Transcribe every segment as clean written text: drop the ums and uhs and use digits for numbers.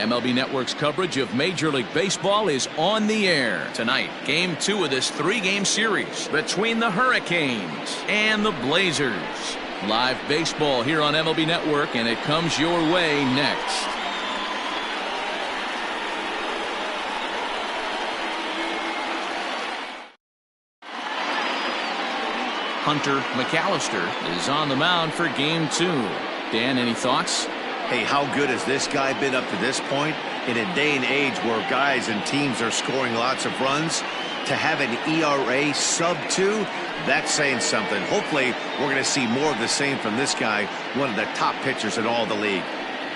MLB Network's coverage of Major League Baseball is on the air. Tonight, Game 2 of this 3-game series between the Hurricanes and the Blazers. Live baseball here on MLB Network, and it comes your way next. Hunter McAllister is on the mound for Game 2. Dan, any thoughts? Hey, how good has this guy been up to this point? In a day and age where guys and teams are scoring lots of runs, to have an ERA sub-2, that's saying something. Hopefully, we're going to see more of the same from this guy, one of the top pitchers in all the league.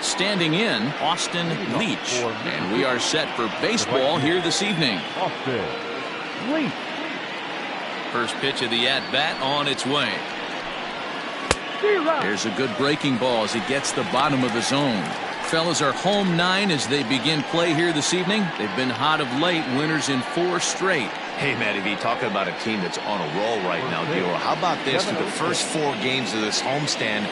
Standing in, Austin Leach. And we are set for baseball here this evening. Austin Leach. First pitch of the at-bat on its way. There's a good breaking ball as he gets the bottom of the zone. Fellas are home 9 as they begin play here this evening. They've been hot of late, winners in 4 straight. Hey, Matty V, talking about a team that's on a roll right now, D-Roll. How about this? Through the first 4 games of this homestand,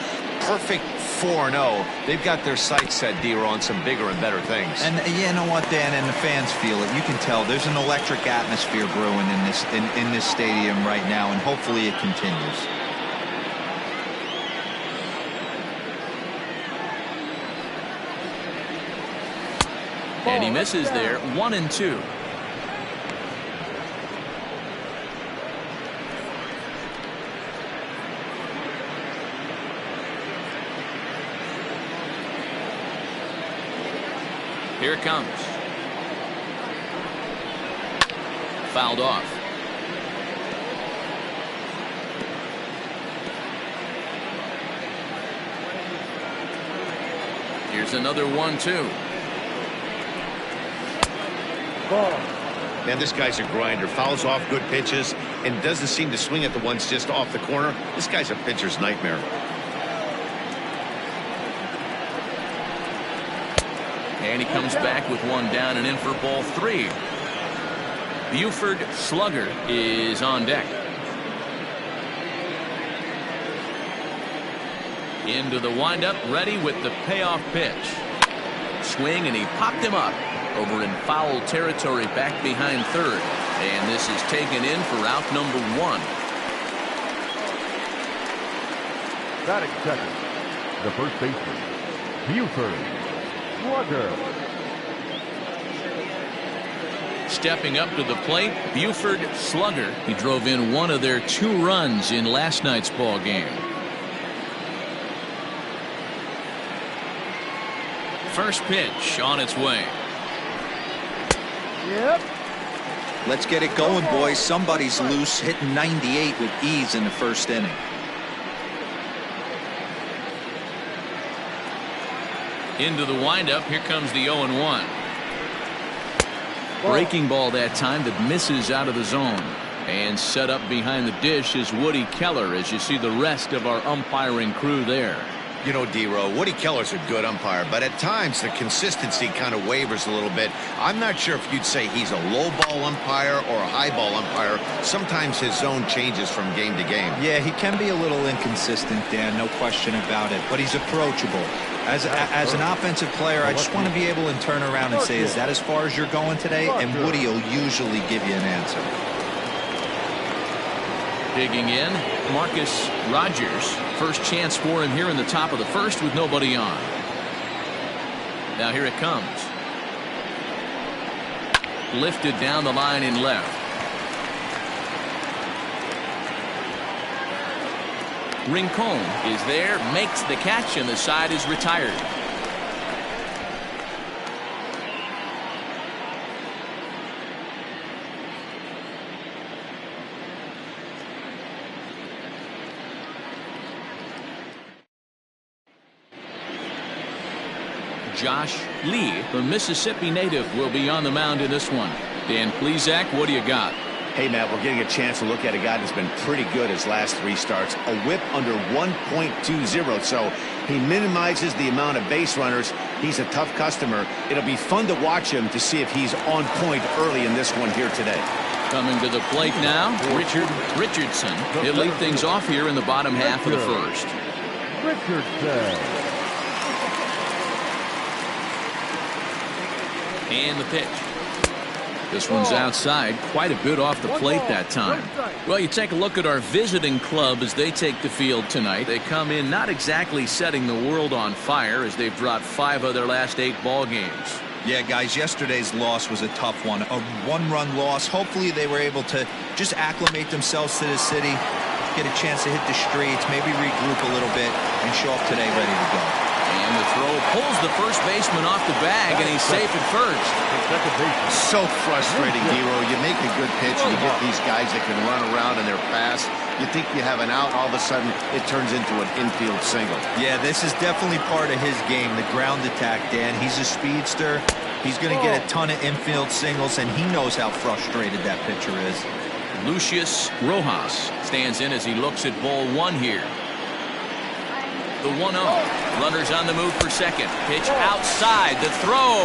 perfect 4-0. They've got their sights set, D-Roll, on some bigger and better things. And you know what, Dan, and the fans feel it. You can tell there's an electric atmosphere brewing in this stadium right now, and hopefully it continues. And he misses there, 1-2. Here it comes. Fouled off. Here's another 1-2. Man, this guy's a grinder. Fouls off good pitches and doesn't seem to swing at the ones just off the corner. This guy's a pitcher's nightmare. And he comes back with one down and in for ball 3. Buford Slugger is on deck. Into the windup, ready with the payoff pitch. Swing, and he popped him up over in foul territory back behind third. And this is taken in for out number 1. Batting second, the first baseman, Buford Slugger. Stepping up to the plate, Buford Slugger. He drove in one of their 2 runs in last night's ball game. First pitch on its way. Yep. Let's get it going, boys. Somebody's loose, hitting 98 with ease in the first inning. Into the windup, here comes the 0-1. Breaking ball that time that misses out of the zone. And set up behind the dish is Woody Keller as you see the rest of our umpiring crew there. You know, D-Row, Woody Keller's a good umpire, but at times the consistency kind of wavers a little bit. I'm not sure if you'd say he's a low ball umpire or a high ball umpire. Sometimes his zone changes from game to game. Yeah, he can be a little inconsistent, Dan, no question about it, but he's approachable. As an offensive player, I just want to be able to turn around and say, is that as far as you're going today? And Woody will usually give you an answer. Digging in, Marcus Rogers. First chance for him here in the top of the first with nobody on. Now here it comes. Lifted down the line in left. Rincon is there, makes the catch, and the side is retired. Josh Lee, the Mississippi native, will be on the mound in this one. Dan Plesac, what do you got? Hey, Matt, we're getting a chance to look at a guy that's been pretty good his last 3 starts. A whip under 1.20, so he minimizes the amount of base runners. He's a tough customer. It'll be fun to watch him to see if he's on point early in this one here today. Coming to the plate now, Richard Richardson. He'll lead things off here in the bottom half of the first. Richardson. And the pitch. This one's outside, quite a bit off the plate that time. Well, you take a look at our visiting club as they take the field tonight. They come in not exactly setting the world on fire as they've dropped 5 of their last 8 ball games. Yeah, guys, yesterday's loss was a tough one. A one-run loss. Hopefully they were able to just acclimate themselves to the city, get a chance to hit the streets, maybe regroup a little bit, and show up today ready to go. And the throw pulls the first baseman off the bag, and he's safe at first. So frustrating, Dero. You make a good pitch, and you get these guys that can run around in their pass. You think you have an out, all of a sudden it turns into an infield single. Yeah, this is definitely part of his game, the ground attack, Dan. He's a speedster. He's going to get a ton of infield singles, and he knows how frustrated that pitcher is. Lucius Rojas stands in as he looks at ball 1 here. The 1-0. Runners on the move for second. Pitch outside. The throw.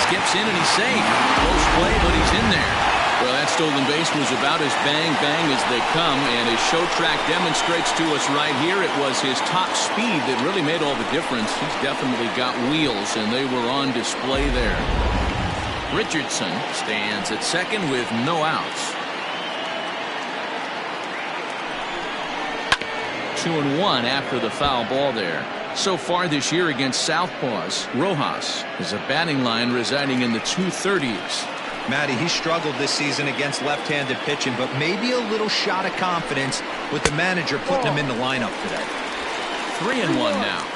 Skips in and he's safe. Close play, but he's in there. Well, that stolen base was about as bang-bang as they come, and as Show Track demonstrates to us right here, it was his top speed that really made all the difference. He's definitely got wheels, and they were on display there. Richardson stands at second with no outs. 2-1 after the foul ball there. So far this year against Southpaws, Rojas is a batting line residing in the 230s. Matty, he struggled this season against left-handed pitching, but maybe a little shot of confidence with the manager putting him in the lineup today. 3-1 now.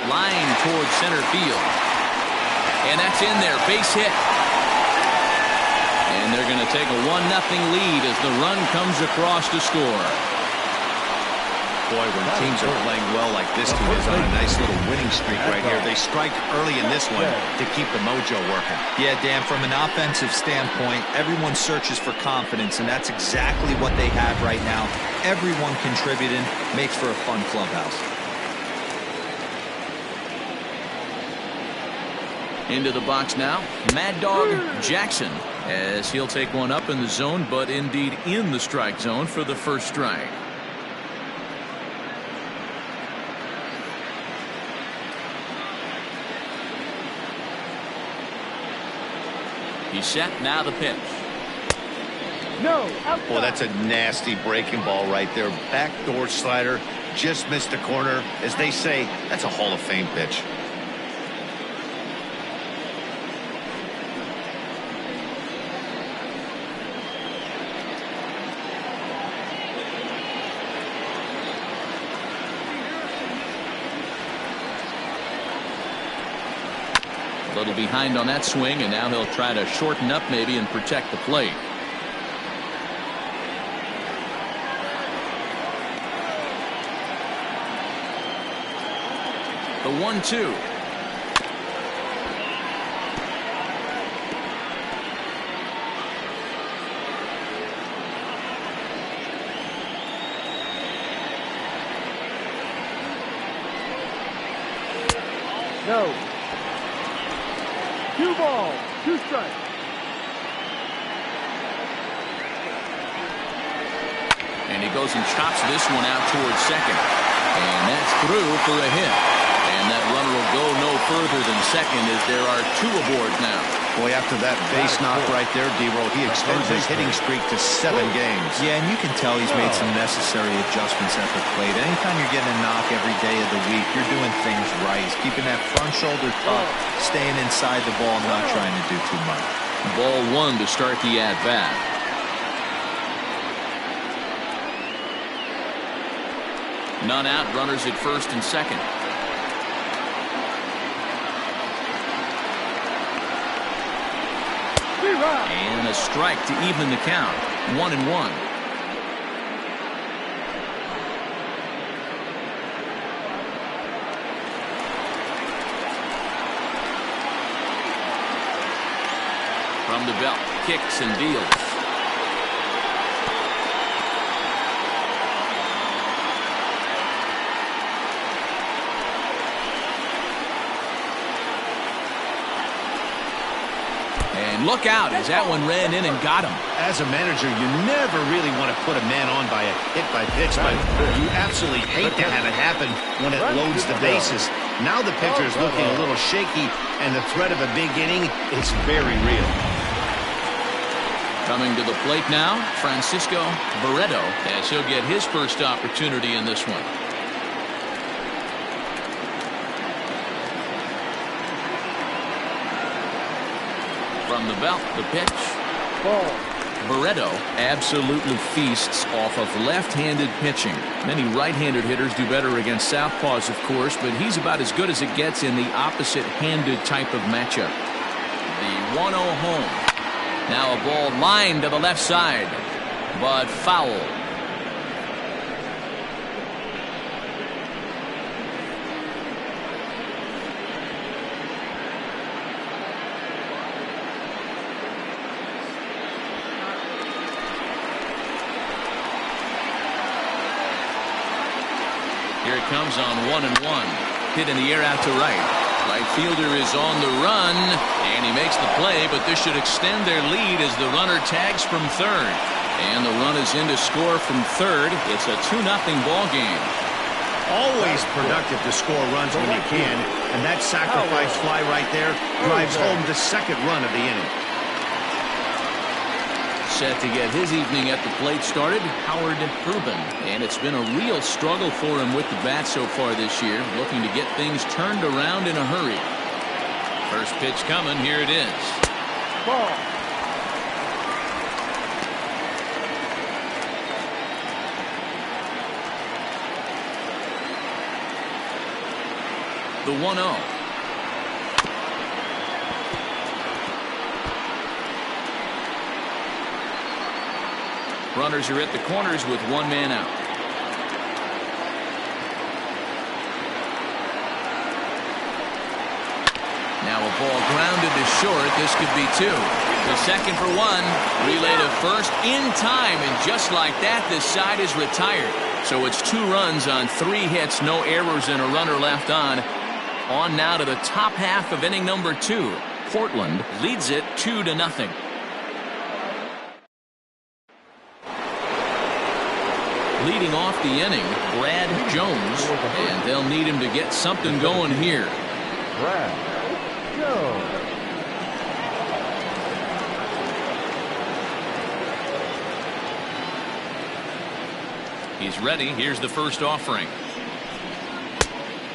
Line towards center field. And that's in there. Base hit. And they're going to take a 1-0 lead as the run comes across to score. Boy, when teams are playing well like this team is on a nice little winning streak right here, they strike early in this one to keep the mojo working. Yeah, Dan, from an offensive standpoint, everyone searches for confidence, and that's exactly what they have right now. Everyone contributing makes for a fun clubhouse. Into the box now, Mad Dog Jackson, as he'll take one up in the zone, but indeed in the strike zone for the first strike. He's set, now the pitch. No, outside. Well, that's a nasty breaking ball right there. Backdoor slider, just missed the corner. As they say, that's a Hall of Fame pitch. A little behind on that swing, and now he'll try to shorten up maybe and protect the plate. The 1-2. No. 2 balls, 2 strikes. And he goes and chops this one out towards second. And that's through for a hit. And that runner will go no further than second as there are 2 aboard now. Boy, after that base knock right there, D-Roll, he extends his hitting streak to 7 games. Yeah, and you can tell he's made some necessary adjustments at the plate. Anytime you're getting a knock every day of the week, you're doing things right. He's keeping that front shoulder tucked, staying inside the ball, not trying to do too much. Ball 1 to start the at-bat. None out, runners at first and second. And a strike to even the count. 1-1. From the belt, kicks and deals. And look out as that one ran in and got him. As a manager, you never really want to put a man on by a hit-by-pitch, but you absolutely hate to have it happen when it loads the bases. Now the pitcher is looking a little shaky, and the threat of a big inning is very real. Coming to the plate now, Francisco Barreto, as he'll get his first opportunity in this one. From the belt, the pitch. Ball. Barreto absolutely feasts off of left-handed pitching. Many right-handed hitters do better against southpaws, of course, but he's about as good as it gets in the opposite-handed type of matchup. The 1-0 home. Now a ball lined to the left side, but foul. Here it comes on 1-1. Hit in the air out to right. Right fielder is on the run, and he makes the play, but this should extend their lead as the runner tags from third. And the run is in to score from third. It's a 2-0 ball game. Always productive to score runs when you can, and that sacrifice fly right there drives home the second run of the inning. Set to get his evening at the plate started, Howard Rubin. And it's been a real struggle for him with the bat so far this year, looking to get things turned around in a hurry. First pitch coming, here it is. Ball. The 1-0. Runners are at the corners with one man out. Now a ball grounded to short. This could be two. The second for one. Relay to first in time, and just like that, this side is retired. So it's 2 runs on 3 hits, no errors, and a runner left on. On now to the top half of inning number 2. Portland leads it 2-0. Leading off the inning, Brad Jones, and they'll need him to get something going here. Brad Jones. He's ready. Here's the first offering.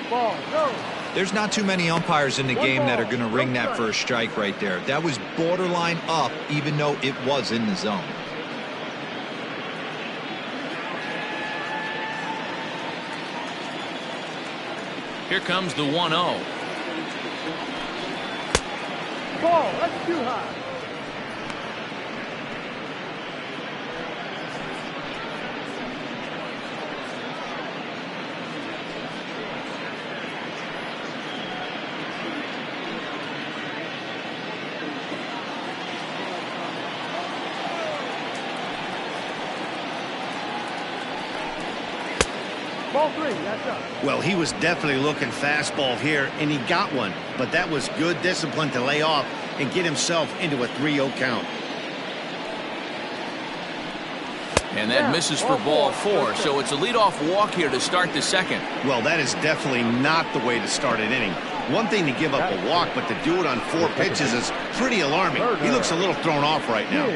Ball. Go. There's not too many umpires in the game that are going to ring that first strike right there. That was borderline up, even though it was in the zone. Here comes the 1-0. Ball. That's too high. Ball 3, that's up. Well, he was definitely looking fastball here, and he got one. But that was good discipline to lay off and get himself into a 3-0 count. And that misses for ball 4, so it's a leadoff walk here to start the second. Well, that is definitely not the way to start an inning. One thing to give up a walk, but to do it on 4 pitches is pretty alarming. He looks a little thrown off right now.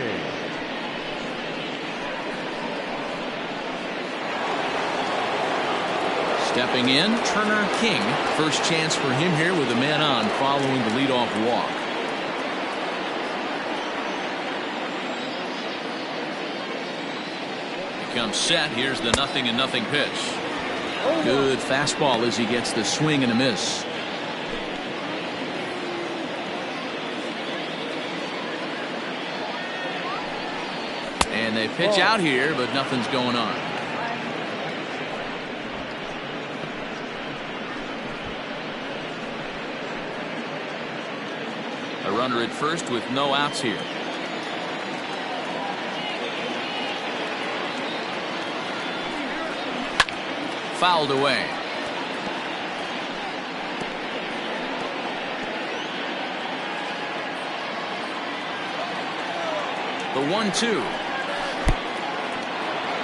Stepping in, Turner King. First chance for him here with a man on following the leadoff walk. He comes set. Here's the 0-0 pitch. Good fastball as he gets the swing and a miss. And they pitch out here, but nothing's going on. A runner at first with no outs here. Fouled away. 1-2.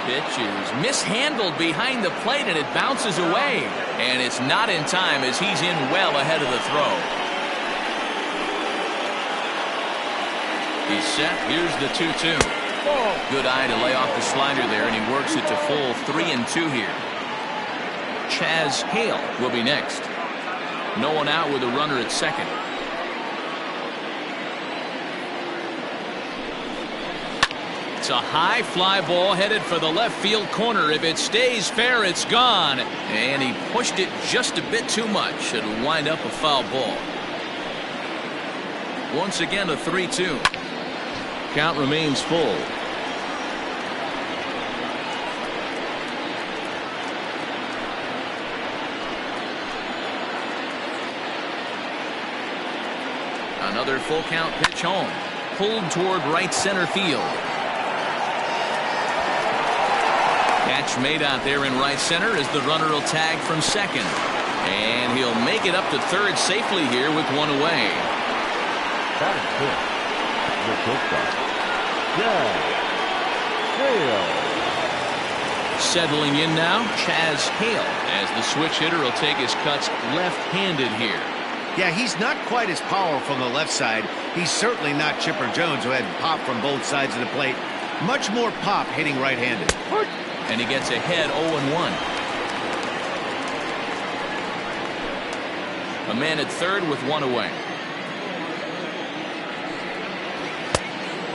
Pitch is mishandled behind the plate, and it bounces away. And it's not in time as he's in well ahead of the throw. He's set. Here's the 2-2. Good eye to lay off the slider there, and he works it to full 3-2 here. Chas Hale will be next. No one out with a runner at second. It's a high fly ball headed for the left field corner. If it stays fair, it's gone. And he pushed it just a bit too much. It'll wind up a foul ball. Once again, a 3-2. Count remains full. Another full count pitch home. Pulled toward right center field. Catch made out there in right center as the runner will tag from second. And he'll make it up to third safely here with one away. That is good. The shortstop, Chas Hale. Settling in now, Chas Hale, as the switch hitter will take his cuts left-handed here. Yeah, he's not quite as powerful on the left side. He's certainly not Chipper Jones, who had pop from both sides of the plate. Much more pop hitting right-handed. And he gets ahead 0-1. A man at third with one away.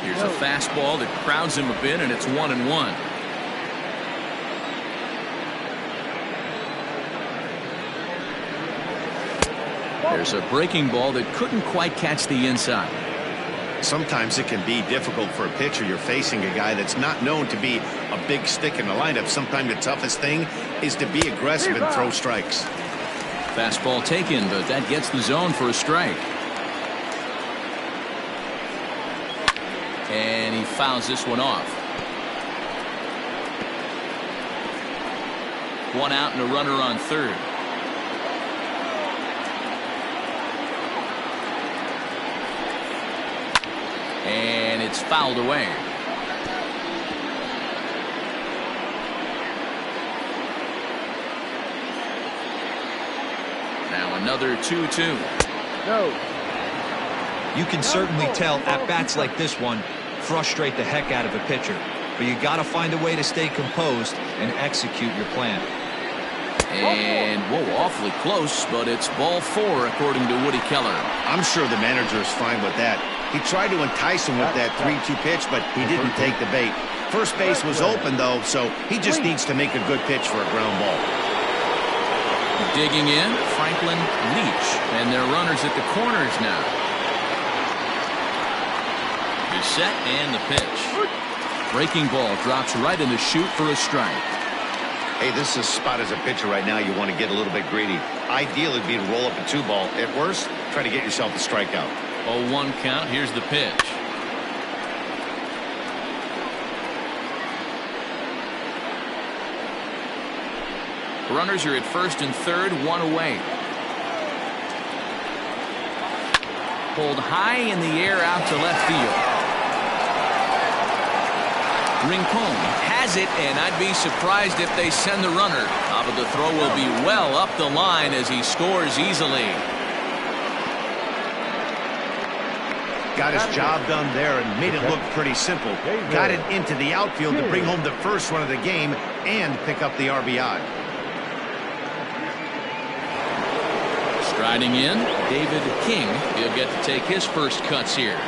Here's a fastball that crowds him a bit, and it's 1-1. There's a breaking ball that couldn't quite catch the inside. Sometimes it can be difficult for a pitcher. You're facing a guy that's not known to be a big stick in the lineup. Sometimes the toughest thing is to be aggressive and throw strikes. Fastball taken, but that gets the zone for a strike. And he fouls this one off. One out and a runner on third. And it's fouled away. Now another 2-2. No. You can certainly tell at-bats like this one frustrate the heck out of a pitcher. But you got to find a way to stay composed and execute your plan. And, whoa, awfully close, but it's ball 4 according to Woody Keller. I'm sure the manager is fine with that. He tried to entice him with that 3-2 pitch, but he didn't take the bait. First base was open, though, so he just needs to make a good pitch for a ground ball. Digging in, Franklin Leach, and their runners at the corners now. He's set and the pitch. Breaking ball drops right in the chute for a strike. Hey, this is a spot as a pitcher right now. You want to get a little bit greedy. Ideal would be to roll up a 2-ball. At worst, try to get yourself a strikeout. 0-1 count. Here's the pitch. Runners are at first and third, one away. Pulled high in the air out to left field. Rincon has it, and I'd be surprised if they send the runner. But the throw will be well up the line as he scores easily. Got his job done there and made it look pretty simple. Got it into the outfield to bring home the first run of the game and pick up the RBI. Striding in, David King. He'll get to take his first cuts here.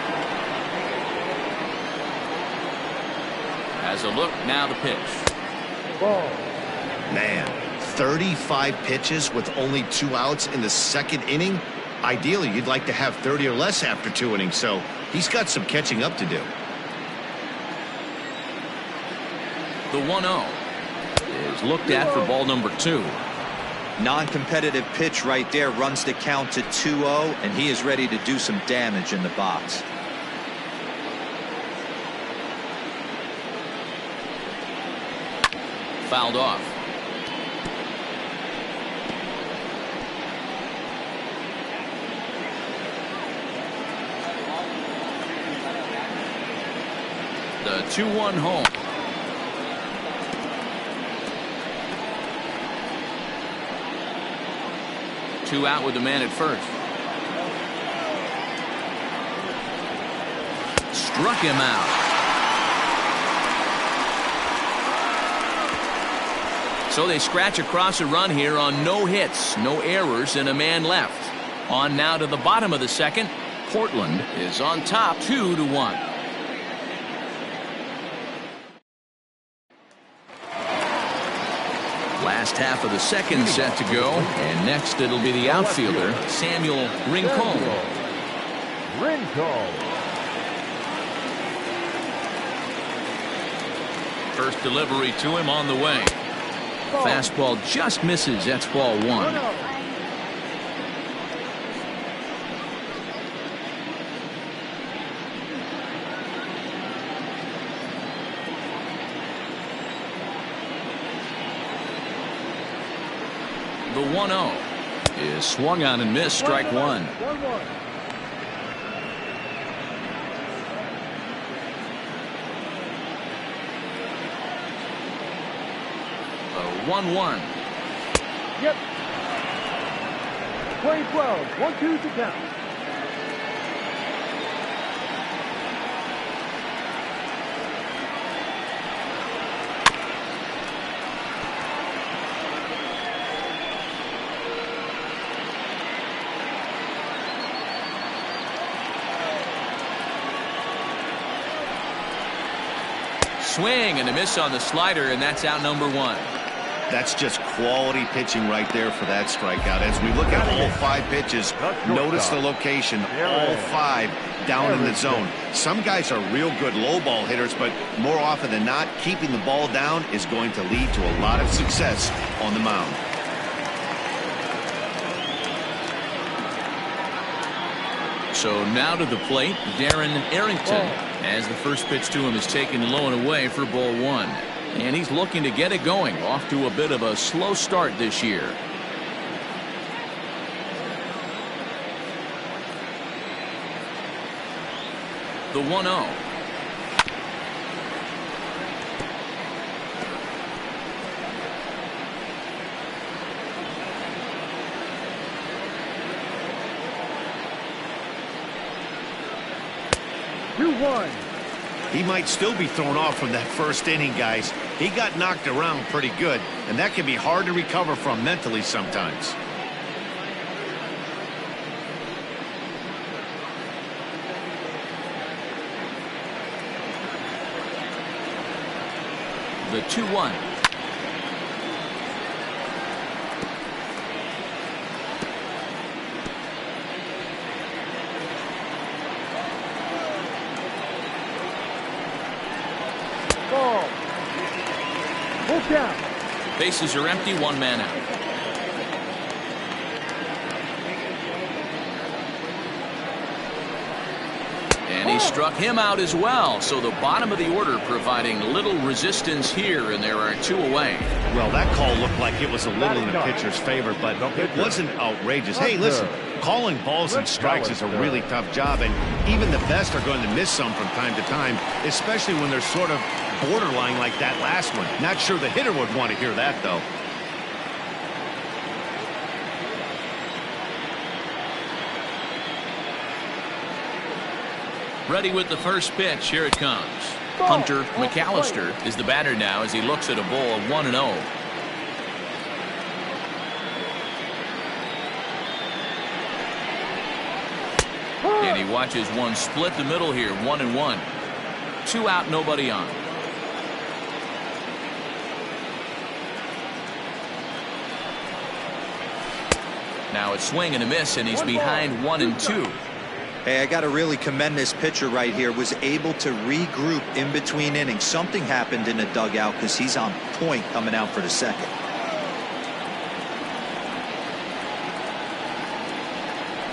As a look, now the pitch. Ball. Man, 35 pitches with only 2 outs in the second inning. Ideally, you'd like to have 30 or less after 2 innings, so he's got some catching up to do. The 1-0 is looked at for ball number 2. Non-competitive pitch right there, runs the count to 2-0, and he is ready to do some damage in the box. Fouled off. the 2-1 home. Two out with the man at first. Struck him out. So they scratch across a run here on no hits, no errors, and a man left. On now to the bottom of the second. Portland is on top 2-1. Last half of the second set to go, and next it'll be the outfielder, Samuel Rincon. First delivery to him on the way. Fastball just misses. That's ball one. The 1-0 is swung on and missed. Strike one. 1-1. Yep. 20-12. 1-2 to count. Swing and a miss on the slider, and that's out number one. That's just quality pitching right there for that strikeout. As we look at all 5 pitches, notice the location, all 5 down in the zone. Some guys are real good low ball hitters, but more often than not, keeping the ball down is going to lead to a lot of success on the mound. So now to the plate, Darren Arrington, as the first pitch to him is taken low and away for ball one. And he's looking to get it going, off to a bit of a slow start this year. The 1-0. He might still be thrown off from that first inning, guys. He got knocked around pretty good, and that can be hard to recover from mentally sometimes. The 2-1. Bases are empty, one man out. And he struck him out as well. So the bottom of the order providing little resistance here, and there are 2 away. Well, that call looked like it was a little in the pitcher's favor, but it wasn't outrageous. Hey, listen, calling balls and strikes is a really tough job, and even the best are going to miss some from time to time, especially when they're sort of borderline like that last one. Not sure the hitter would want to hear that, though. Ready with the first pitch. Here it comes. Hunter McAllister is the batter now as he looks at a ball of 1-0. And he watches one split the middle here, 1-1. 2 out, nobody on. Now it's swing and a miss, and he's behind 1-2. Hey, I got to really commend this pitcher right here. Was able to regroup in between innings. Something happened in the dugout because he's on point coming out for the second.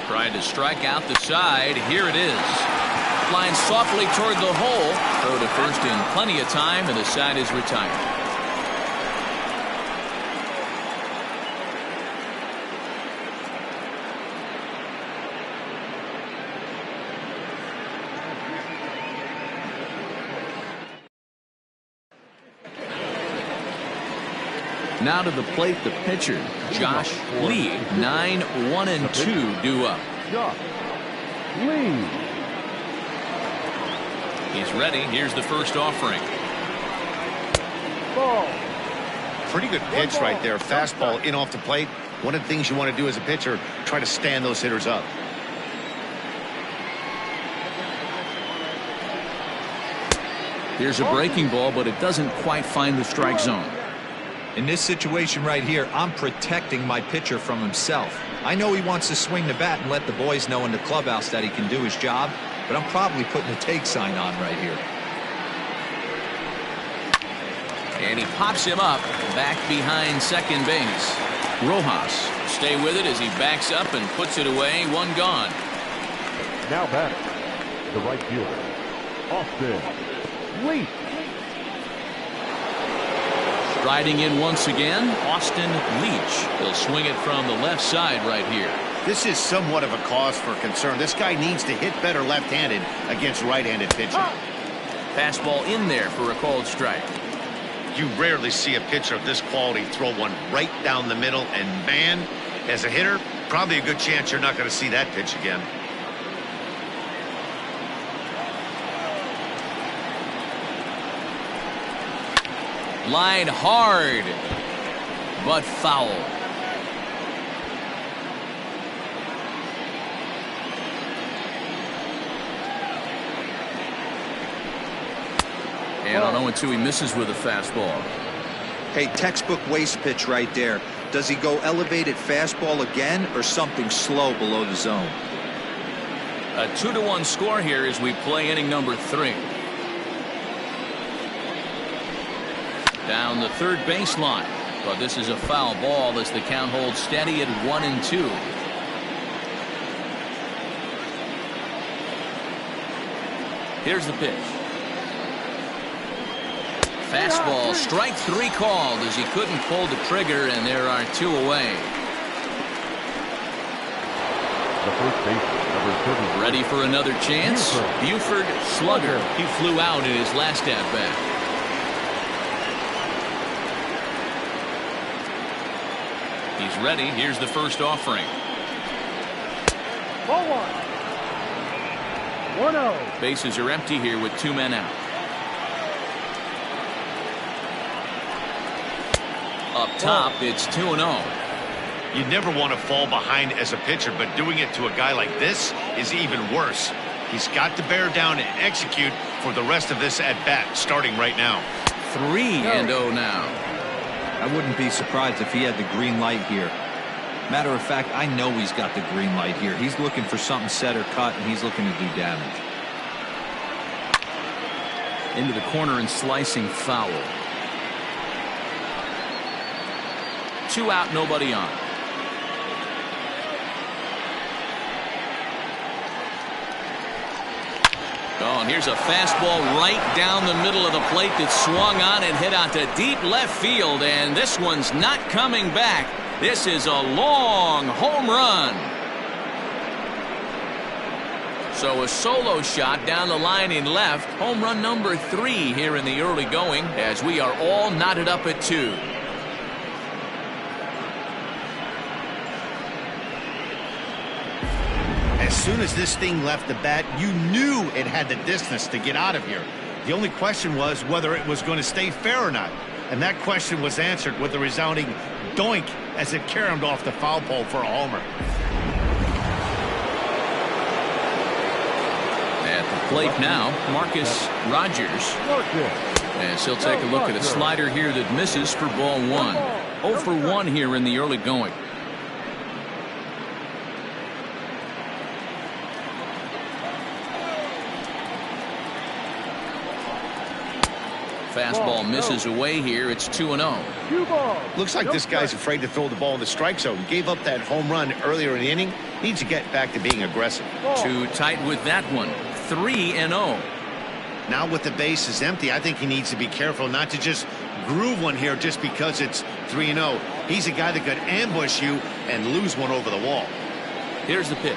Trying to strike out the side. Here it is. Flying softly toward the hole. Throw to first in plenty of time, and the side is retired. Now to the plate, the pitcher, Josh Lee. 9-1-2 due up. Josh Lee. He's ready. Here's the first offering. Ball. Pretty good pitch right there. Fastball in off the plate. One of the things you want to do as a pitcher, try to stand those hitters up. Here's a breaking ball, but it doesn't quite find the strike zone. In this situation right here, I'm protecting my pitcher from himself. I know he wants to swing the bat and let the boys know in the clubhouse that he can do his job, but I'm probably putting a take sign on right here. And he pops him up back behind second base. Rojas stay with it as he backs up and puts it away. One gone. Now batting, the right fielder, Austin Leach. Striding in once again, Austin Leach. He'll swing it from the left side right here. This is somewhat of a cause for concern. This guy needs to hit better left-handed against right-handed pitching. Fastball in there for a called strike. You rarely see a pitcher of this quality throw one right down the middle, and man, as a hitter, probably a good chance you're not going to see that pitch again. Line hard, but foul. And on 0-2, he misses with a fastball. Hey, textbook waste pitch right there. Does he go elevated fastball again or something slow below the zone? A 2-1 score here as we play inning number 3. Down the third baseline, but this is a foul ball as the count holds steady at 1-2. Here's the pitch. Fastball, strike 3 called as he couldn't pull the trigger, and there are 2 away. The first baseman, number 30. Ready for another chance? Buford Slugger. He flew out in his last at-bat. He's ready. Here's the first offering. Ball 1. 1-0. Bases are empty here with 2 men out. Up top, it's 2-0. You never want to fall behind as a pitcher, but doing it to a guy like this is even worse. He's got to bear down and execute for the rest of this at-bat, starting right now. 3-0 now. I wouldn't be surprised if he had the green light here. Matter of fact, I know he's got the green light here. He's looking for something set or cut, and he's looking to do damage. Into the corner and slicing foul. 2 out, nobody on. Oh, and here's a fastball right down the middle of the plate that swung on and hit out to deep left field, and this one's not coming back. This is a long home run. So a solo shot down the line in left. Home run number 3 here in the early going as we are all knotted up at 2. As soon as this thing left the bat, you knew it had the distance to get out of here. The only question was whether it was going to stay fair or not. And that question was answered with a resounding doink as it caromed off the foul pole for a homer. At the plate now, Marcus Rogers. As he'll take a look at a slider here that misses for ball 1. 0 for 1 here in the early going. Fastball misses away here. It's 2-0. Looks like this guy's afraid to throw the ball in the strike zone. Gave up that home run earlier in the inning. Needs to get back to being aggressive. Too tight with that one. 3-0. Now with the bases empty, I think he needs to be careful not to just groove one here just because it's 3-0. He's a guy that could ambush you and lose one over the wall. Here's the pitch.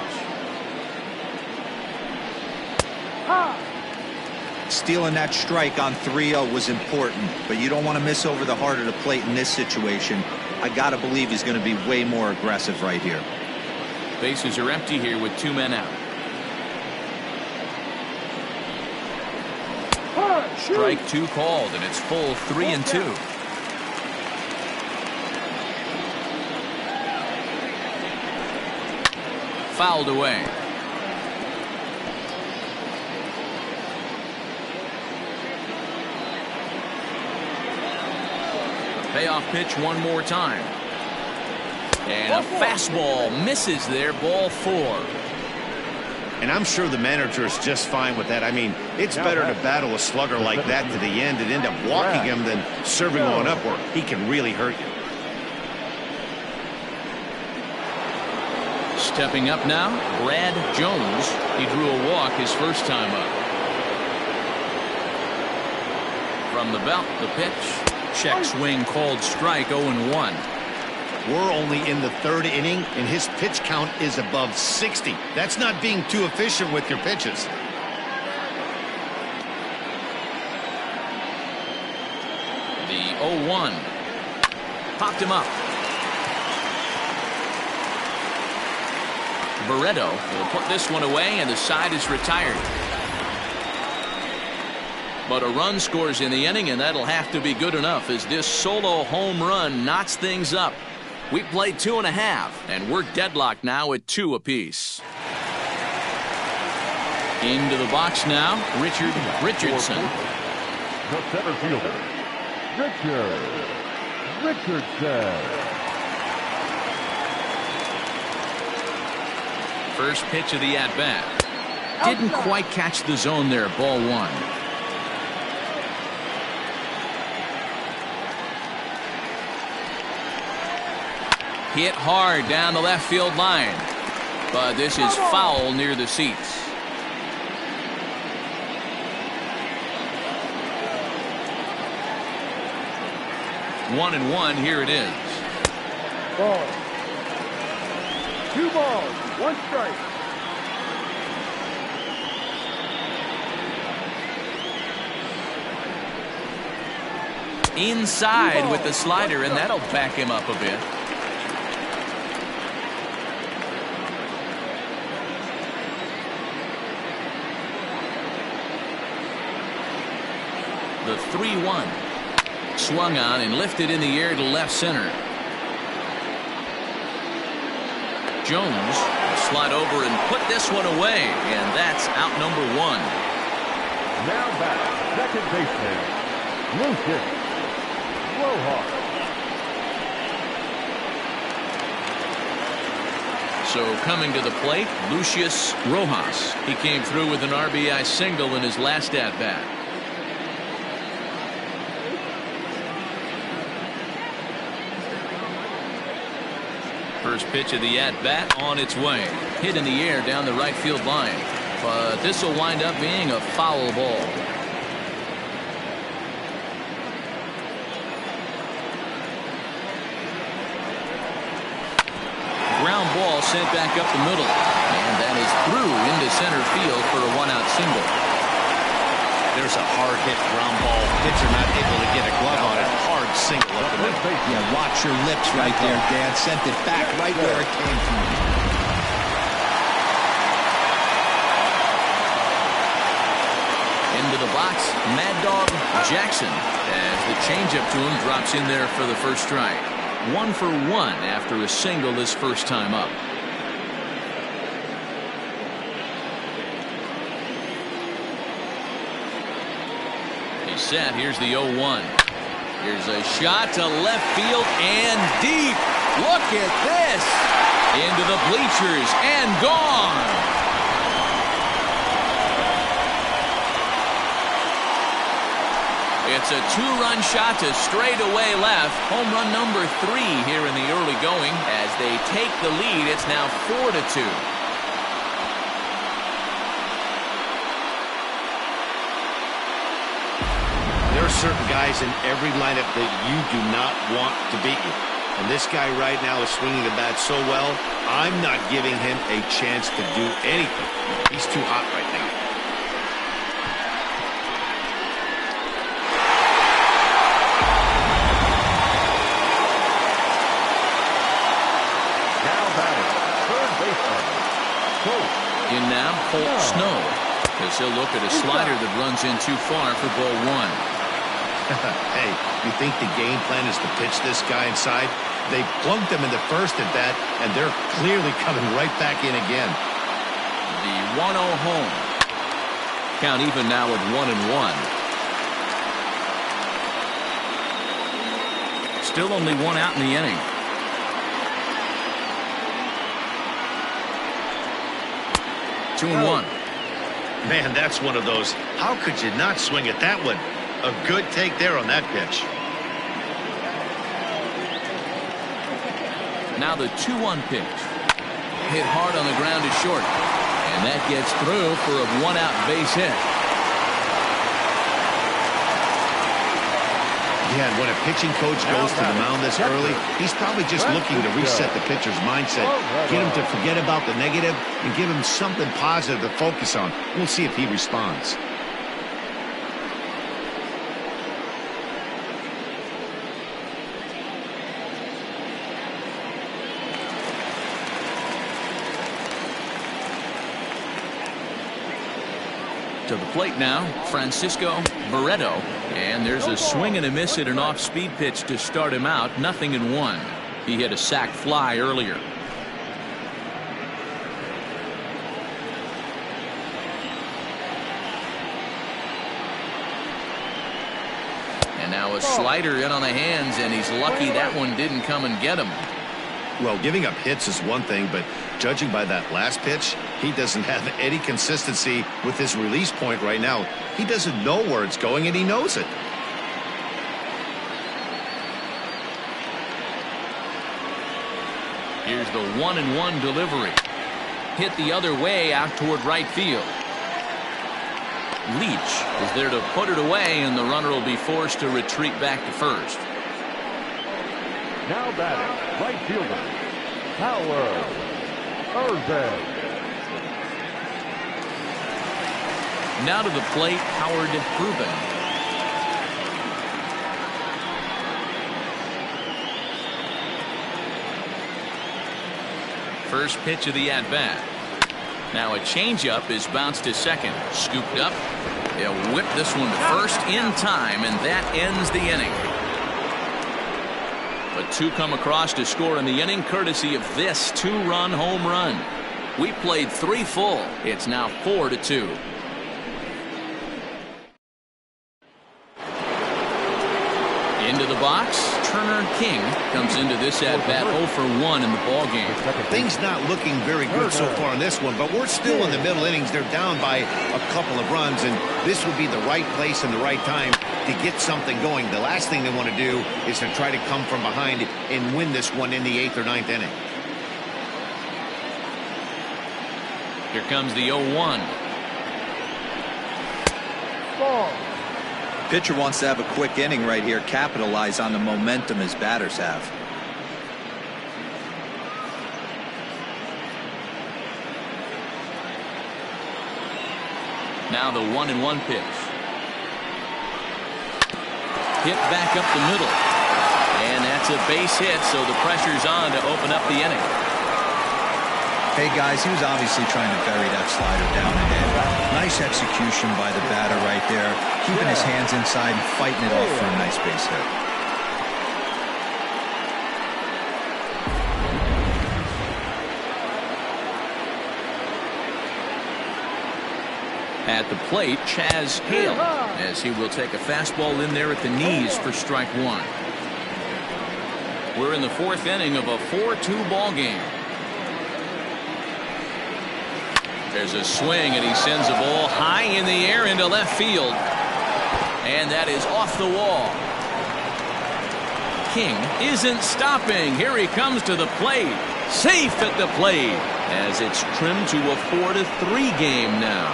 Stealing that strike on 3-0 was important, but you don't want to miss over the heart of the plate in this situation. I got to believe he's going to be way more aggressive right here. Bases are empty here with 2 men out. Strike 2 called, and it's full 3-2. Fouled away. Payoff pitch one more time. And a fastball misses there, ball 4. And I'm sure the manager is just fine with that. I mean, it's better to battle a slugger like that to the end and end up walking him than serving one up where he can really hurt you. Stepping up now, Brad Jones. He drew a walk his first time up. From the belt, the pitch. Check swing called strike, 0-1. We're only in the 3rd inning, and his pitch count is above 60. That's not being too efficient with your pitches. The 0-1. Popped him up. Barreto will put this one away, and the side is retired. But a run scores in the inning, and that'll have to be good enough as this solo home run knots things up. We played 2.5, and we're deadlocked now at 2 apiece. Into the box now, Richard Richardson. The center fielder, Richardson. First pitch of the at-bat. Didn't quite catch the zone there, ball 1. Hit hard down the left field line. But this is foul near the seats. One and one, here it is. Ball. 2 balls, 1 strike. Inside with the slider, and that'll back him up a bit. The 3-1. Swung on and lifted in the air to left center. Jones will slide over and put this one away, and that's out number 1. Now back, second baseman, Lucius Rojas. So coming to the plate, Lucius Rojas. He came through with an RBI single in his last at-bat. First pitch of the at-bat on its way. Hit in the air down the right field line. But this will wind up being a foul ball. Ground ball sent back up the middle. And that is through into center field for a 1-out single. There's a hard hit ground ball. Pitcher not able to get a glove on it. Hard single up the middle. Yeah, watch your lips right there, Dan. Sent it back right where it came from. Into the box, Mad Dog Jackson, as the changeup to him drops in there for the first strike. 1 for 1 after a single this first time up. He's set. Here's the 0-1. Here's a shot to left field and deep. Look at this. Into the bleachers and gone. It's a 2-run shot to straightaway left. Home run number 3 here in the early going. As they take the lead, it's now 4-2. There are certain guys in every lineup that you do not want to beat you. And this guy right now is swinging the bat so well, I'm not giving him a chance to do anything. He's too hot right now. Colt. In now, Colt Snow, as he'll look at a slider that runs in too far for ball one. Hey, you think the game plan is to pitch this guy inside? They plunked him in the first at bat, and they're clearly coming right back in again. The 1-0 home. Count even now at 1-1. Still only one out in the inning. Two and one. Man, that's one of those. How could you not swing at that one? A good take there on that pitch. Now the 2-1 pitch. Hit hard on the ground to short. And that gets through for a one-out base hit. Yeah, and when a pitching coach goes to the mound this early, he's probably just looking to reset the pitcher's mindset, get him to forget about the negative, and give him something positive to focus on. We'll see if he responds. To the plate now, Francisco Barreto, and there's a swing and a miss at an off-speed pitch to start him out. 0-1. He hit a sac fly earlier. And now a slider in on the hands, and he's lucky that one didn't come and get him. Well, giving up hits is one thing, but judging by that last pitch, he doesn't have any consistency with his release point right now. He doesn't know where it's going, and he knows it. Here's the 1-1 delivery. Hit the other way out toward right field. Leach is there to put it away, and the runner will be forced to retreat back to first. Now batting, right fielder, Howard Irvin. Now to the plate, Howard Rubin. First pitch of the at-bat. Now a changeup is bounced to second. Scooped up. They'll whip this one to first in time, and that ends the inning. But two come across to score in the inning, courtesy of this two-run home run. We played 3 full. It's now 4-2. Into the box, Turner King comes into this at-bat 0 for 1 in the ballgame. Things not looking very good so far in this one, but we're still in the middle innings. They're down by a couple of runs, and this would be the right place and the right time to get something going. The last thing they want to do is to try to come from behind and win this one in the 8th or 9th inning. Here comes the 0-1. Ball. Pitcher wants to have a quick inning right here, capitalize on the momentum his batters have. Now the 1-1 pitch. Hit back up the middle. And that's a base hit, so the pressure's on to open up the inning. Hey guys, he was obviously trying to bury that slider down ahead. Nice execution by the batter right there, keeping his hands inside and fighting it off for a nice base hit. At the plate, Chaz Hale, as he will take a fastball in there at the knees for strike 1. We're in the 4th inning of a 4-2 ball game. There's a swing, and he sends a ball high in the air into left field. And that is off the wall. King isn't stopping. Here he comes to the plate. Safe at the plate, as it's trimmed to a 4-3 game now.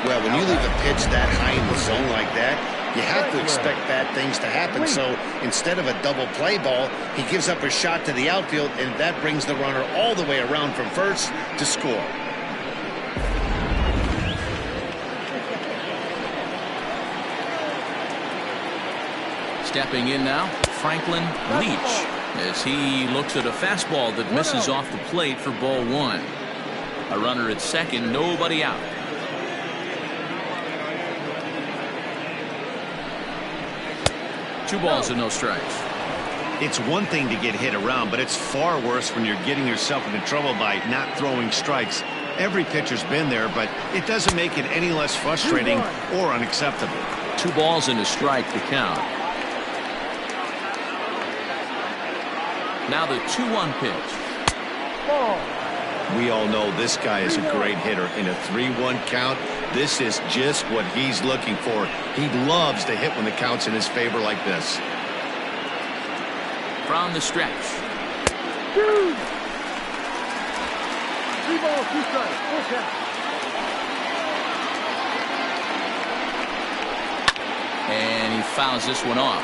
Well, when you leave a pitch that high in the zone like that, you have to expect bad things to happen. So instead of a double play ball, he gives up a shot to the outfield, and that brings the runner all the way around from first to score. Stepping in now, Franklin Leach, as he looks at a fastball that misses off the plate for ball 1. A runner at second, nobody out. Two balls and no strikes. It's one thing to get hit around, but it's far worse when you're getting yourself into trouble by not throwing strikes. Every pitcher's been there, but it doesn't make it any less frustrating or unacceptable. 2 balls and a strike to count. Now the 2-1 pitch. We all know this guy is a great hitter. In a 3-1 count, this is just what he's looking for. He loves to hit when the count's in his favor like this. From the stretch. 3 balls, 2 strikes, full count. And he fouls this one off.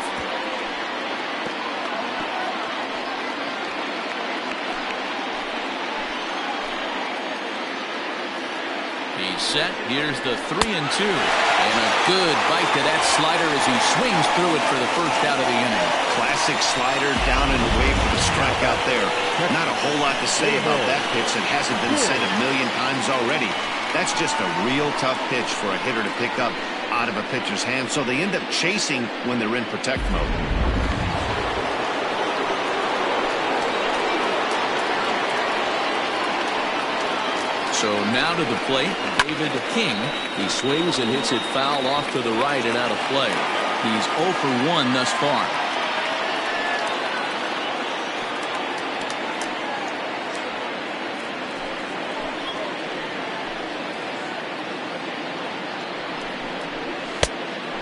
He's set. Here's the 3-2. And a good bite to that slider as he swings through it for the first out of the inning. Classic slider down and away for the strikeout there. Not a whole lot to say about that pitch that hasn't been said a million times already. That's just a real tough pitch for a hitter to pick up out of a pitcher's hand, so they end up chasing when they're in protect mode. So now to the plate, David King. He swings and hits it foul off to the right and out of play. He's 0 for 1 thus far.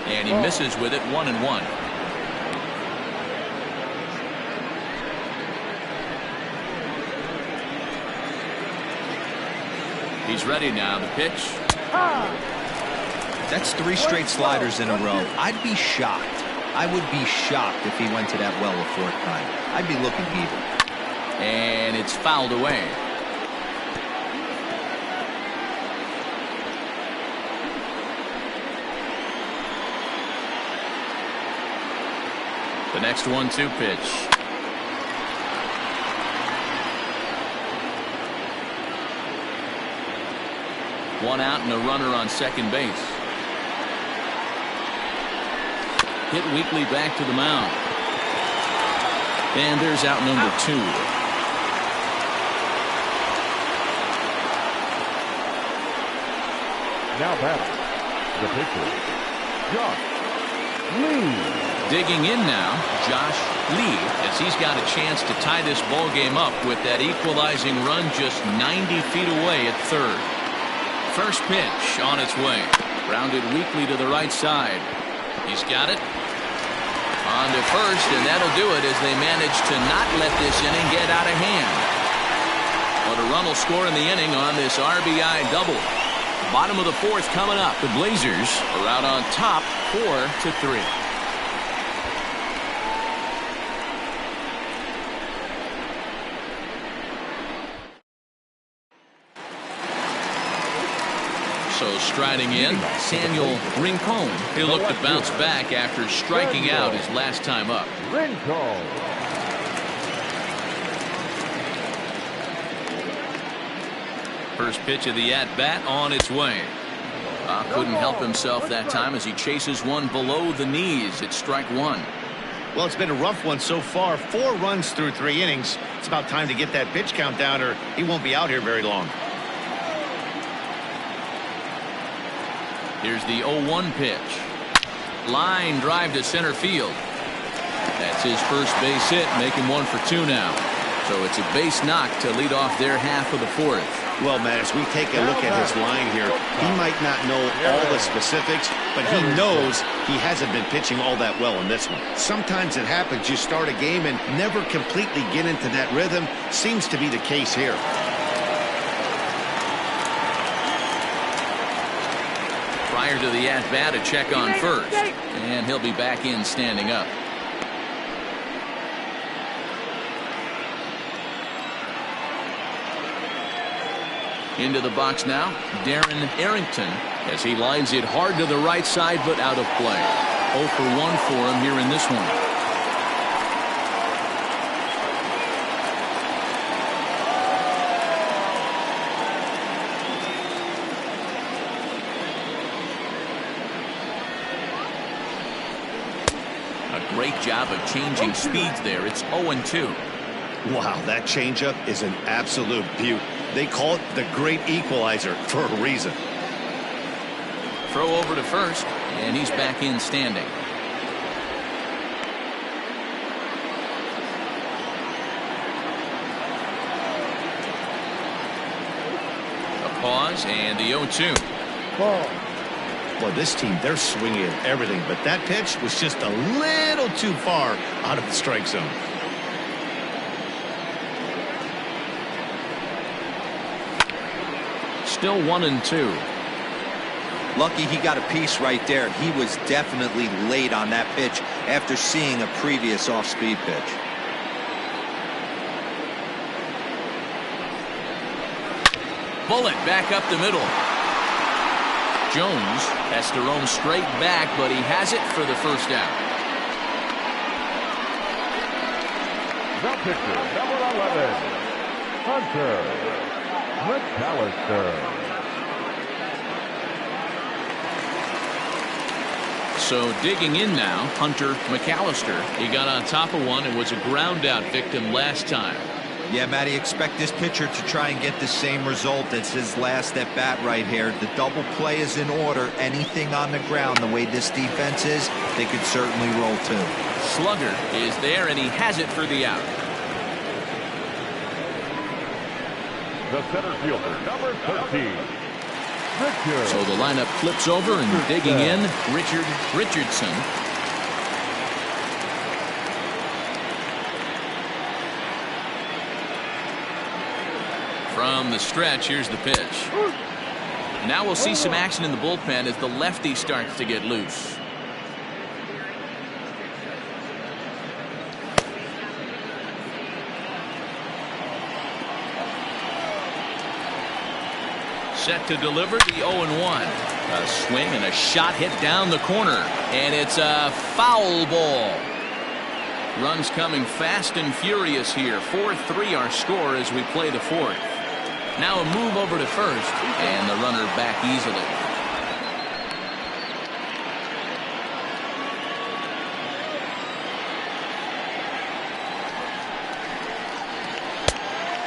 And he misses with it, 1-1. He's ready now. The pitch. That's 3 straight sliders in a row. I'd be shocked. I would be shocked if he went to that well a 4th time. I'd be looking evil. And it's fouled away. The next 1-2 pitch. One out and a runner on second base. Hit weakly back to the mound. And there's out number 2. Now batting, the pitcher, Josh Lee. Digging in now, Josh Lee, as he's got a chance to tie this ball game up with that equalizing run just 90 feet away at third. First pitch on its way. Rounded weakly to the right side. He's got it. On to first, and that'll do it as they manage to not let this inning get out of hand. But a run will score in the inning on this RBI double. Bottom of the 4th coming up. The Blazers are out on top 4-3. So striding in, Samuel Rincon. He'll look to bounce back after striking out his last time up. Rincon. First pitch of the at-bat on its way. Couldn't help himself that time as he chases one below the knees. It's strike 1. Well, it's been a rough one so far. 4 runs through 3 innings. It's about time to get that pitch count down or he won't be out here very long. Here's the 0-1 pitch. Line drive to center field. That's his first base hit, making 1 for 2 now. So it's a base knock to lead off their half of the 4th. Well, Matt, as we take a look at his line here, he might not know all the specifics, but he knows he hasn't been pitching all that well in this one. Sometimes it happens. You start a game and never completely get into that rhythm. Seems to be the case here. Prior to the at-bat, a check on first. And he'll be back in standing up. Into the box now, Darren Arrington, as he lines it hard to the right side, but out of play. 0 for 1 for him here in this one. Great job of changing speeds there. It's 0-2. Wow, that changeup is an absolute beaut. They call it the great equalizer for a reason. Throw over to first, and he's back in standing. A pause and the 0-2. Ball. Well, this team, they're swinging at everything, but that pitch was just a little too far out of the strike zone. Still 1-2. Lucky he got a piece right there. He was definitely late on that pitch after seeing a previous off-speed pitch. Bullet back up the middle. Jones has to roam straight back, but he has it for the first out. The pitcher, number 11, Hunter McAllister. So digging in now, Hunter McAllister. He got on top of one and was a ground out victim last time. Yeah, Matty, expect this pitcher to try and get the same result as his last at bat right here. The double play is in order. Anything on the ground, the way this defense is, they could certainly roll too. Slugger is there, and he has it for the out. The center fielder, number 13, Richard. So the lineup flips over, and digging in, Richard Richardson. From the stretch, here's the pitch. Now we'll see some action in the bullpen as the lefty starts to get loose. Set to deliver the 0-1. A swing and a shot hit down the corner, and it's a foul ball. Runs coming fast and furious here. 4-3 our score as we play the fourth. Now a move over to first, and the runner back easily.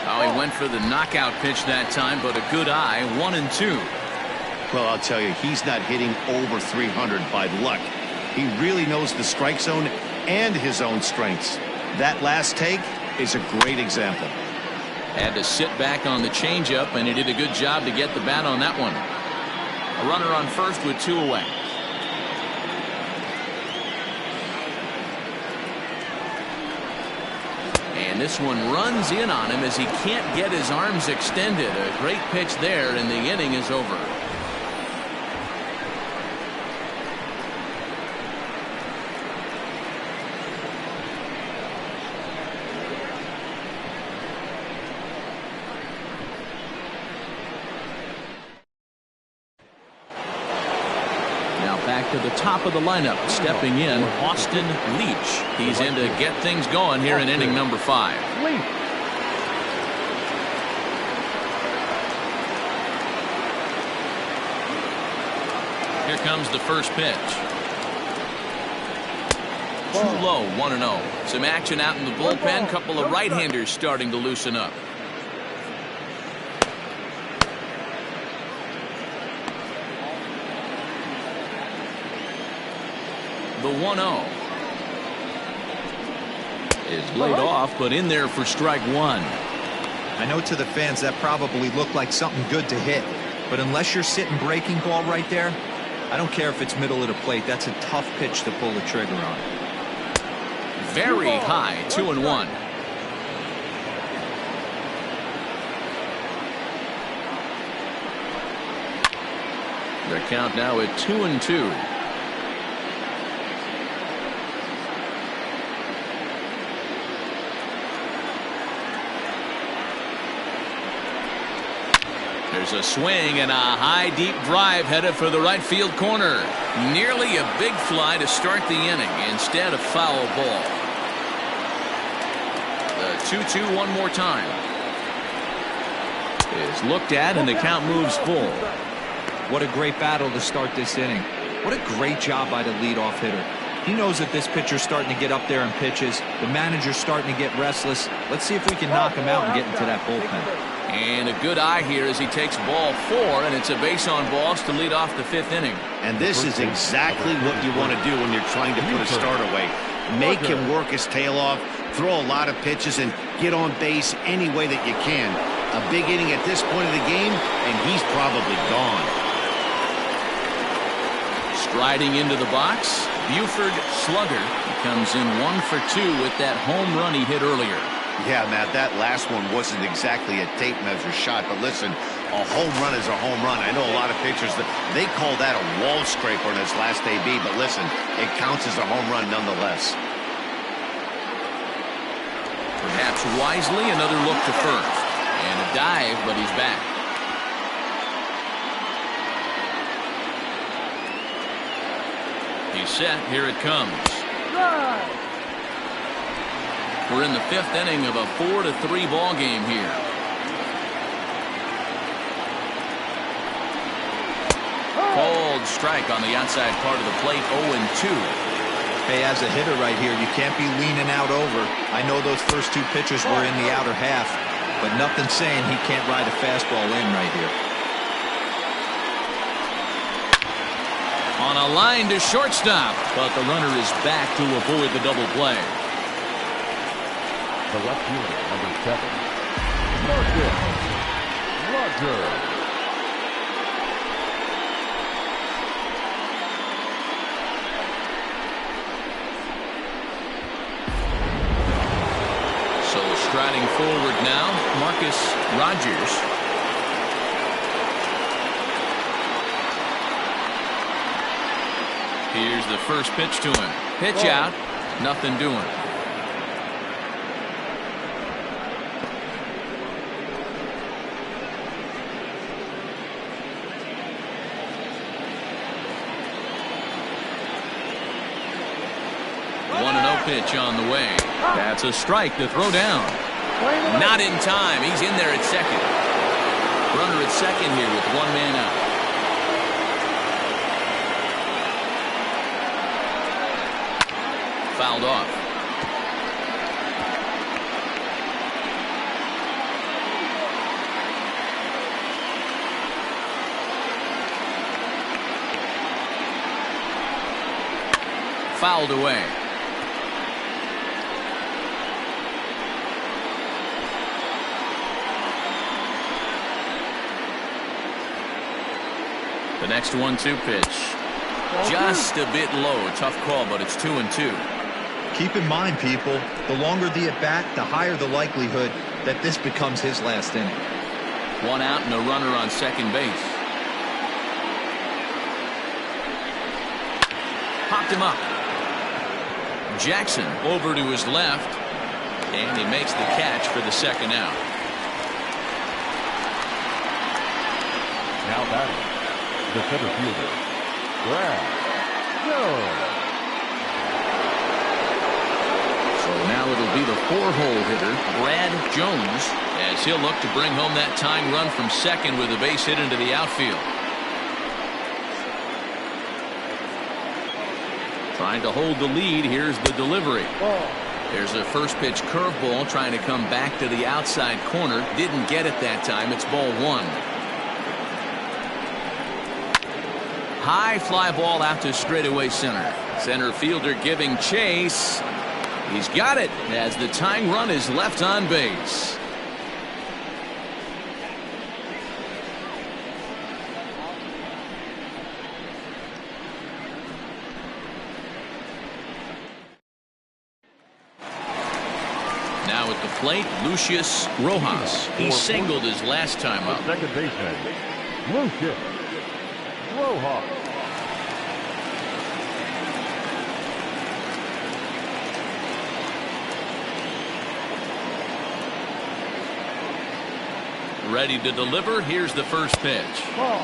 Oh, he went for the knockout pitch that time, but a good eye. 1-2. Well, I'll tell you, he's not hitting over 300 by luck. He really knows the strike zone and his own strengths. That last take is a great example. Had to sit back on the changeup, and he did a good job to get the bat on that one. A runner on first with 2 away. And this one runs in on him as he can't get his arms extended. A great pitch there, and the inning is over. Back to the top of the lineup, stepping in, Austin Leach. He's in to get things going here in inning number 5. Here comes the first pitch. Too low, 1-0. Some action out in the bullpen. Couple of right-handers starting to loosen up. The 1-0 is laid off, but in there for strike one. I know to the fans that probably looked like something good to hit, but unless you're sitting breaking ball right there, I don't care if it's middle of the plate. That's a tough pitch to pull the trigger on. Very high, 2-1. The count now at 2-2. There's a swing and a high deep drive headed for the right field corner. Nearly a big fly to start the inning. Instead a foul ball. The 2-2 one more time. Is looked at and the count moves full. What a great battle to start this inning. What a great job by the leadoff hitter. He knows that this pitcher's starting to get up there in pitches. The manager's starting to get restless. Let's see if we can knock him out and get into that bullpen. And a good eye here as he takes ball 4, and it's a base on balls to lead off the 5th inning. And this is exactly what you want to do when you're trying to put a start away. Make him work his tail off, throw a lot of pitches, and get on base any way that you can. A big inning at this point of the game, and he's probably gone. Striding into the box, Buford Slugger. He comes in 1 for 2 with that home run he hit earlier. Yeah, Matt, that last one wasn't exactly a tape measure shot, but listen, a home run is a home run. I know a lot of pitchers, they call that a wall scraper in his last AB, but listen, it counts as a home run nonetheless. Perhaps wisely, another look to first. And a dive, but he's back. He's set. Here it comes. We're in the 5th inning of a 4-3 ball game here. Called strike on the outside part of the plate, 0-2. Hey, as a hitter right here, you can't be leaning out over. I know those first 2 pitches were in the outer half, but nothing saying he can't ride a fastball in right here. On a line to shortstop, but the runner is back to avoid the double play. The left fielder, number 7, Marcus Rogers. So striding forward now, Marcus Rogers. Here's the first pitch to him. Pitch out, nothing doing. Pitch on the way. That's a strike to throw down. Not in time. He's in there at second. Runner at second here with 1 man out. Fouled off. Fouled away. The next 1-2 pitch. Just a bit low. Tough call, but it's 2-2. Keep in mind, people, the longer the at-bat, the higher the likelihood that this becomes his last inning. 1 out and a runner on second base. Popped him up. Jackson over to his left, and he makes the catch for the second out. Now batting, the center fielder, Brad Jones. So now it'll be the 4-hole hitter, Brad Jones, as he'll look to bring home that tying run from second with a base hit into the outfield. Trying to hold the lead. Here's the delivery. There's a first pitch curveball trying to come back to the outside corner. Didn't get it that time. It's ball 1. High fly ball out to straightaway center. Center fielder giving chase. He's got it as the tying run is left on base. Now at the plate, Lucius Rojas. He singled his last time up. Second baseman, Lucius Rojas. Ready to deliver. Here's the first pitch. Oh,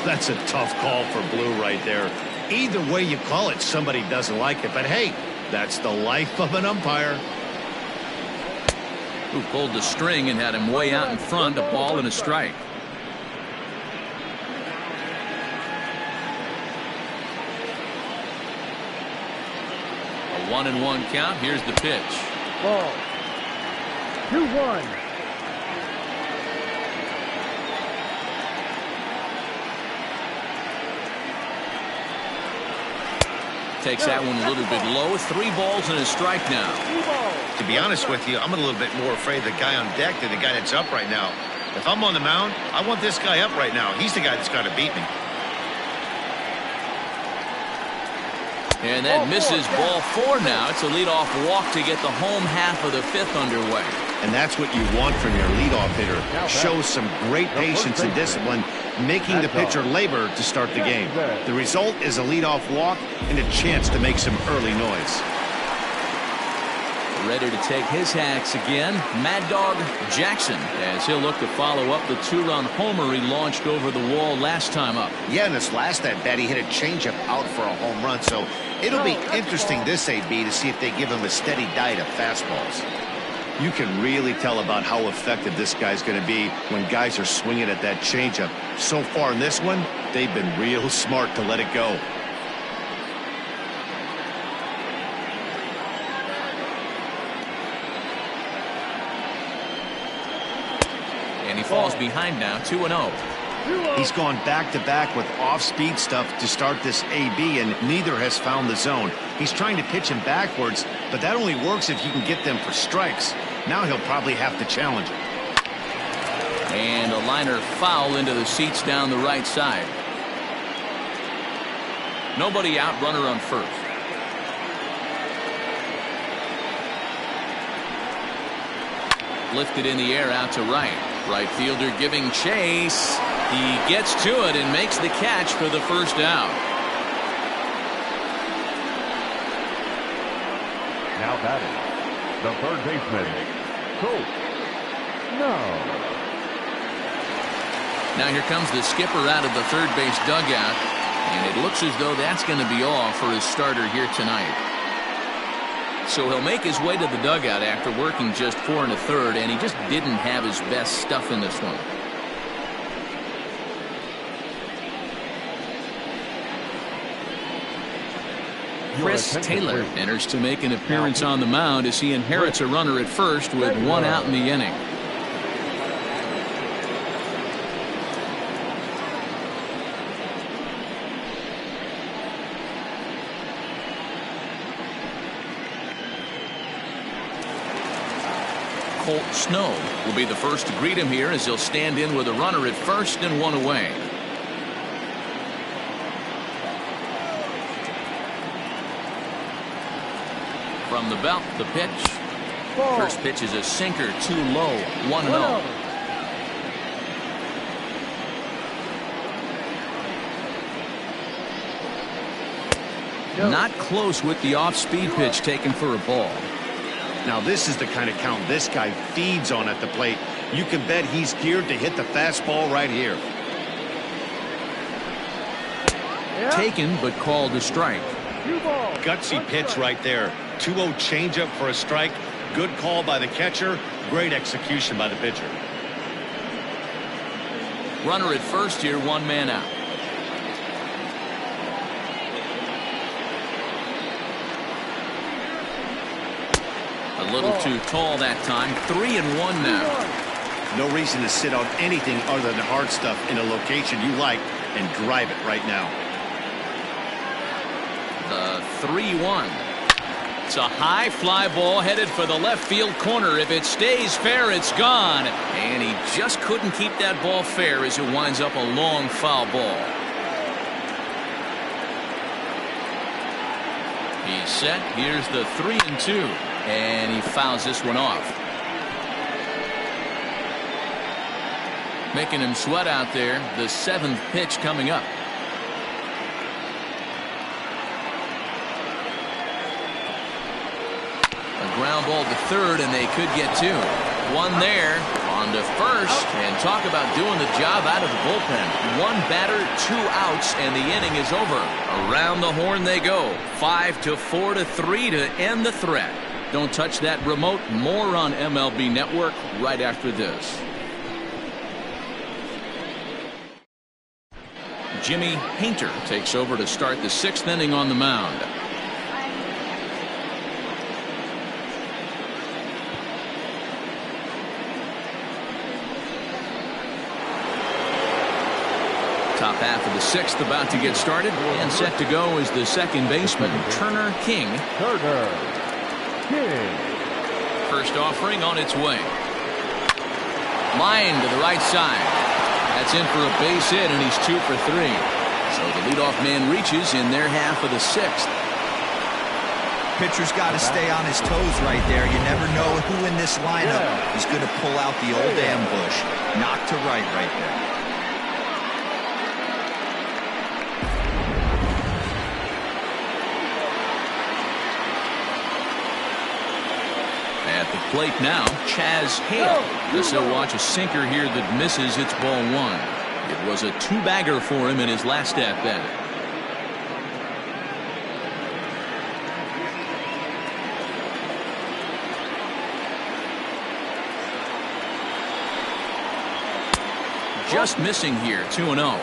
that's a tough call for Blue right there. Either way you call it, somebody doesn't like it. But hey, that's the life of an umpire. Who pulled the string and had him way out in front, a ball and a strike. 1-1 count. Here's the pitch. Ball. 2-1. Takes that one a little bit low. 3 balls and a strike now. To be honest with you, I'm a little bit more afraid of the guy on deck than the guy that's up right now. If I'm on the mound, I want this guy up right now. He's the guy that's got to beat me. And that misses ball 4 now. It's a leadoff walk to get the home half of the 5th underway. And that's what you want from your leadoff hitter. Shows some great patience and discipline, making the pitcher labor to start the game. The result is a leadoff walk and a chance to make some early noise. Ready to take his hacks again, Mad Dog Jackson, as he'll look to follow up the 2-run homer he launched over the wall last time up. Yeah, in this last at-bat, he hit a changeup out for a home run, so it'll be interesting this AB to see if they give him a steady diet of fastballs. You can really tell about how effective this guy's going to be when guys are swinging at that changeup. So far in this one, they've been real smart to let it go. And he falls behind now, 2-0. He's gone back-to-back with off-speed stuff to start this AB, and neither has found the zone. He's trying to pitch him backwards, but that only works if you can get them for strikes. Now he'll probably have to challenge it. And a liner foul into the seats down the right side. Nobody out, runner on first. Lifted in the air out to right. Right fielder giving chase. He gets to it and makes the catch for the first out. Now batting, the third baseman, Coach Snow. Now here comes the skipper out of the third base dugout, and it looks as though that's going to be all for his starter here tonight. So he'll make his way to the dugout after working just 4 1/3, and he just didn't have his best stuff in this one. Chris Taylor enters to make an appearance on the mound as he inherits a runner at first with 1 out in the inning. Colt Snow will be the first to greet him here as he'll stand in with a runner at first and 1 away. From the belt, the pitch. First pitch is a sinker, too low, 1-0. Not close with the off-speed pitch taken for a ball. Now this is the kind of count this guy feeds on at the plate. You can bet he's geared to hit the fastball right here. Taken but called a strike. Gutsy pitch right there. 2-0 changeup for a strike. Good call by the catcher. Great execution by the pitcher. Runner at first here, 1 man out. A little too tall that time. 3-1 now. No reason to sit on anything other than hard stuff in a location you like and drive it right now. The 3-1. It's a high fly ball headed for the left field corner. If it stays fair, it's gone. And he just couldn't keep that ball fair as it winds up a long foul ball. He's set. Here's the 3-2. And he fouls this one off. Making him sweat out there. The 7th pitch coming up. A ground ball to third, and they could get 2. 1 there. On to first. And talk about doing the job out of the bullpen. 1 batter, 2 outs, and the inning is over. Around the horn they go. 5-4 to 3 to end the threat. Don't touch that remote. More on MLB Network right after this. Jimmy Painter takes over to start the 6th inning on the mound. Top half of the 6th about to get started, and set to go is the second baseman, Turner King. Turner King. First offering on its way. Line to the right side. That's in for a base hit, and he's 2 for 3. So the leadoff man reaches in their half of the 6th. Pitcher's got to stay on his toes right there. You never know who in this lineup is going to pull out the old ambush. Knock to right there. At the plate now, Chaz Hale. This he'll watch a sinker here that misses. It's ball 1. It was a 2-bagger for him in his last at-bat. Just missing here, 2-0.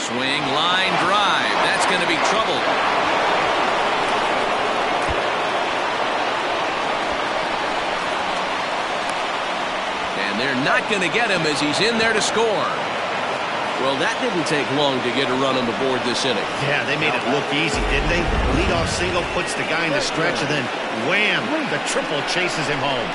Swing, line, drive. That's going to be trouble. And they're not going to get him as he's in there to score. Well, that didn't take long to get a run on the board this inning. Yeah, they made it look easy, didn't they? The leadoff single puts the guy in the stretch, and then wham, the triple chases him home.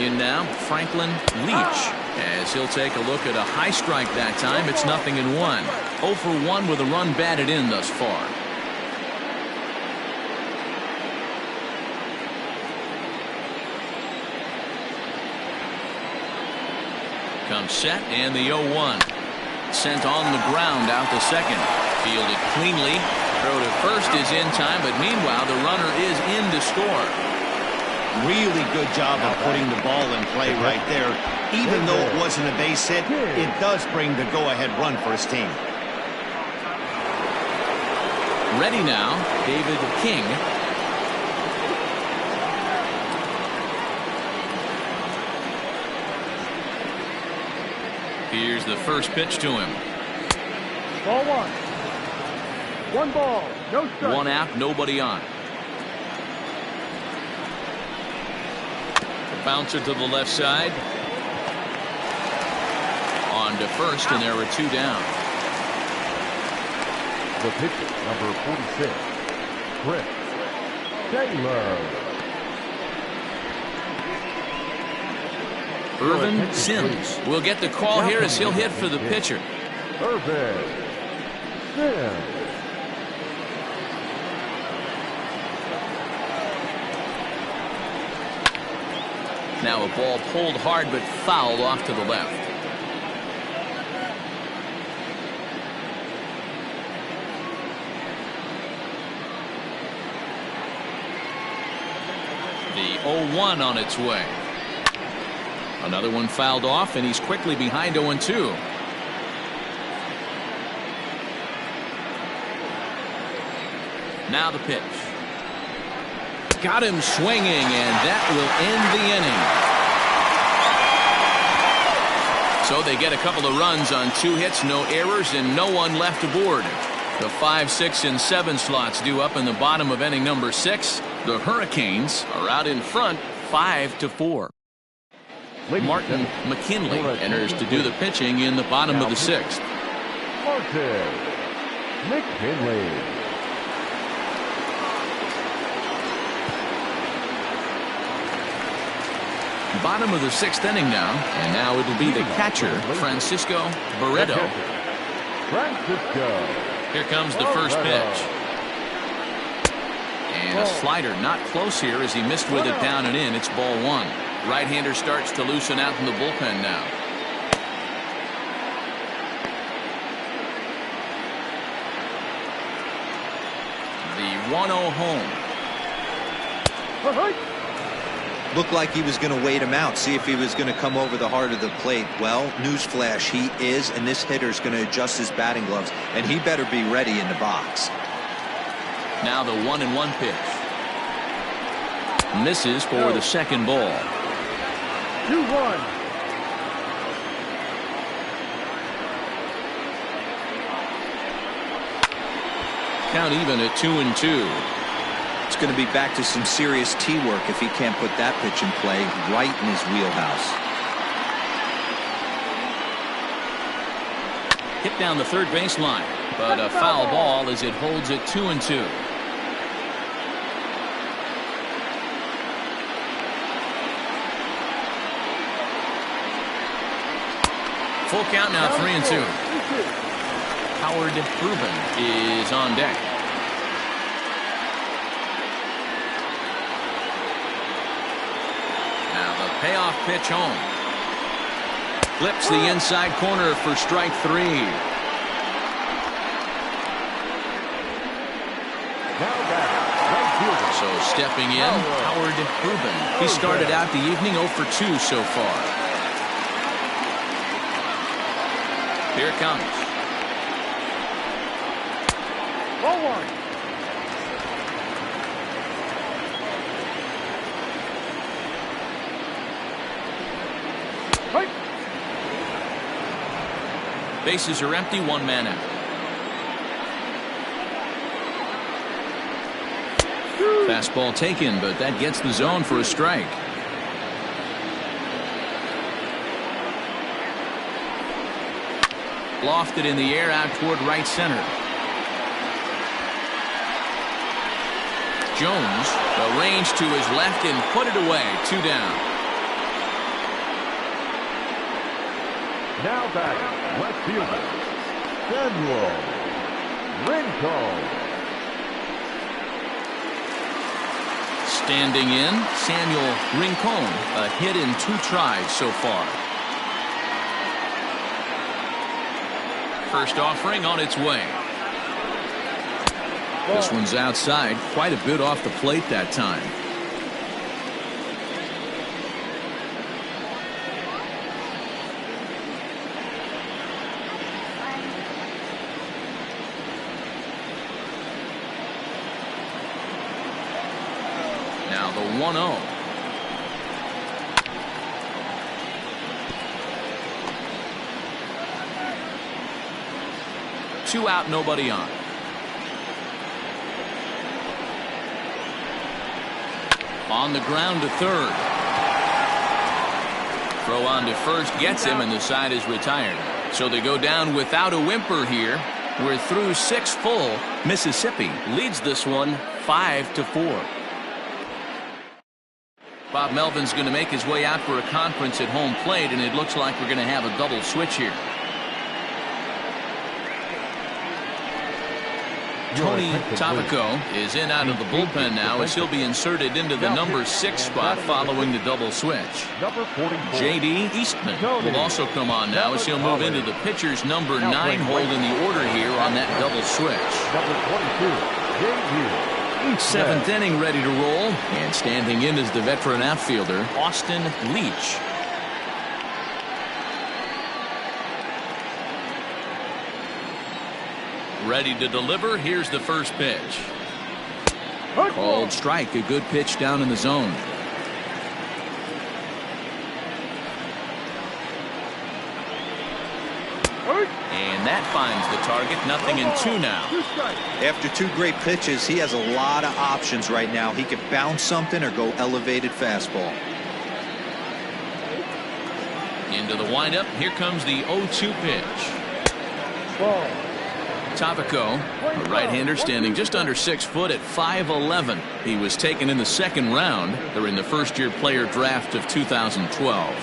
In now, Franklin Leach, as he'll take a look at a high strike that time. It's 0-1. 0 for 1 with a run batted in thus far. Comes set, and the 0-1. Sent on the ground out to second. Fielded cleanly. Throw to first is in time, but meanwhile the runner is in to score. Really good job of putting the ball in play right there. Even though it wasn't a base hit, it does bring the go-ahead run for his team. Ready now, David King. Here's the first pitch to him. Ball 1. 1 ball, no strike. 1 out, nobody on. Bouncer to the left side. On to first, and there were 2 down. The pitcher, number 46, Chris Taylor. Irvin Sims will get the call here as he'll hit for the pitcher. Irvin Sims. Now a ball pulled hard but fouled off to the left. The 0-1 on its way. Another one fouled off, and he's quickly behind 0-2. Now the pitch. Got him swinging, and that will end the inning. So they get a couple of runs on 2 hits, no errors, and no one left aboard. The 5, 6, and 7 slots due up in the bottom of inning number 6. The Hurricanes are out in front 5-4. Martin McKinley enters to do the pitching in the bottom of the 6th. Martin McKinley. Bottom of the 6th inning now, and now it'll be the catcher, Francisco Barreto. Here comes the first pitch. And a slider not close here as he missed with it down and in. It's ball 1. Right-hander starts to loosen out in the bullpen now. The 1-0 home. Looked like he was going to wait him out, see if he was going to come over the heart of the plate. Well, newsflash, he is, and this hitter's going to adjust his batting gloves, and he better be ready in the box. Now the 1-1 pitch. Misses for the second ball. 2-1. Count even at 2-2. It's going to be back to some serious tee work if he can't put that pitch in play right in his wheelhouse. Hit down the third baseline, but a foul ball as it holds it 2-2. Full count now, 3-2. Howard Rubin is on deck. Now the payoff pitch home. Flips the inside corner for strike 3. So stepping in, Howard Rubin. He started out the evening 0 for 2 so far. Here it comes. 0-1. Bases are empty, 1 man out. Fastball taken, but that gets the zone for a strike. Lofted in the air out toward right center. Jones arranged to his left and put it away. 2 down. Now back, left fielder, Samuel Rincon. Standing in, Samuel Rincon. A hit in 2 tries so far. First offering on its way. This one's outside, quite a bit off the plate that time. Now the 1-0. Two out, nobody on. On the ground to third. Throw on to first gets him, and the side is retired. So they go down without a whimper here. We're through 6 full. Mississippi leads this one 5-4. Bob Melvin's going to make his way out for a conference at home plate, and it looks like we're going to have a double switch here. Tony Tabaco is in out of the bullpen now as he'll be inserted into the number 6 spot following the double switch. J.D. Eastman will also come on now as he'll move into the pitcher's number 9 hold in the order here on that double switch. Number 22, J.D. 7th inning ready to roll, and standing in is the veteran outfielder Austin Leach. Ready to deliver. Here's the first pitch. Called strike. A good pitch down in the zone. And that finds the target. 0-2 now. After 2 great pitches, he has a lot of options right now. He could bounce something or go elevated fastball. Into the windup. Here comes the 0-2 pitch. Ball. Tabaco, a right-hander standing just under 6 foot at 5'11". He was taken in the 2nd round during the first-year player draft of 2012.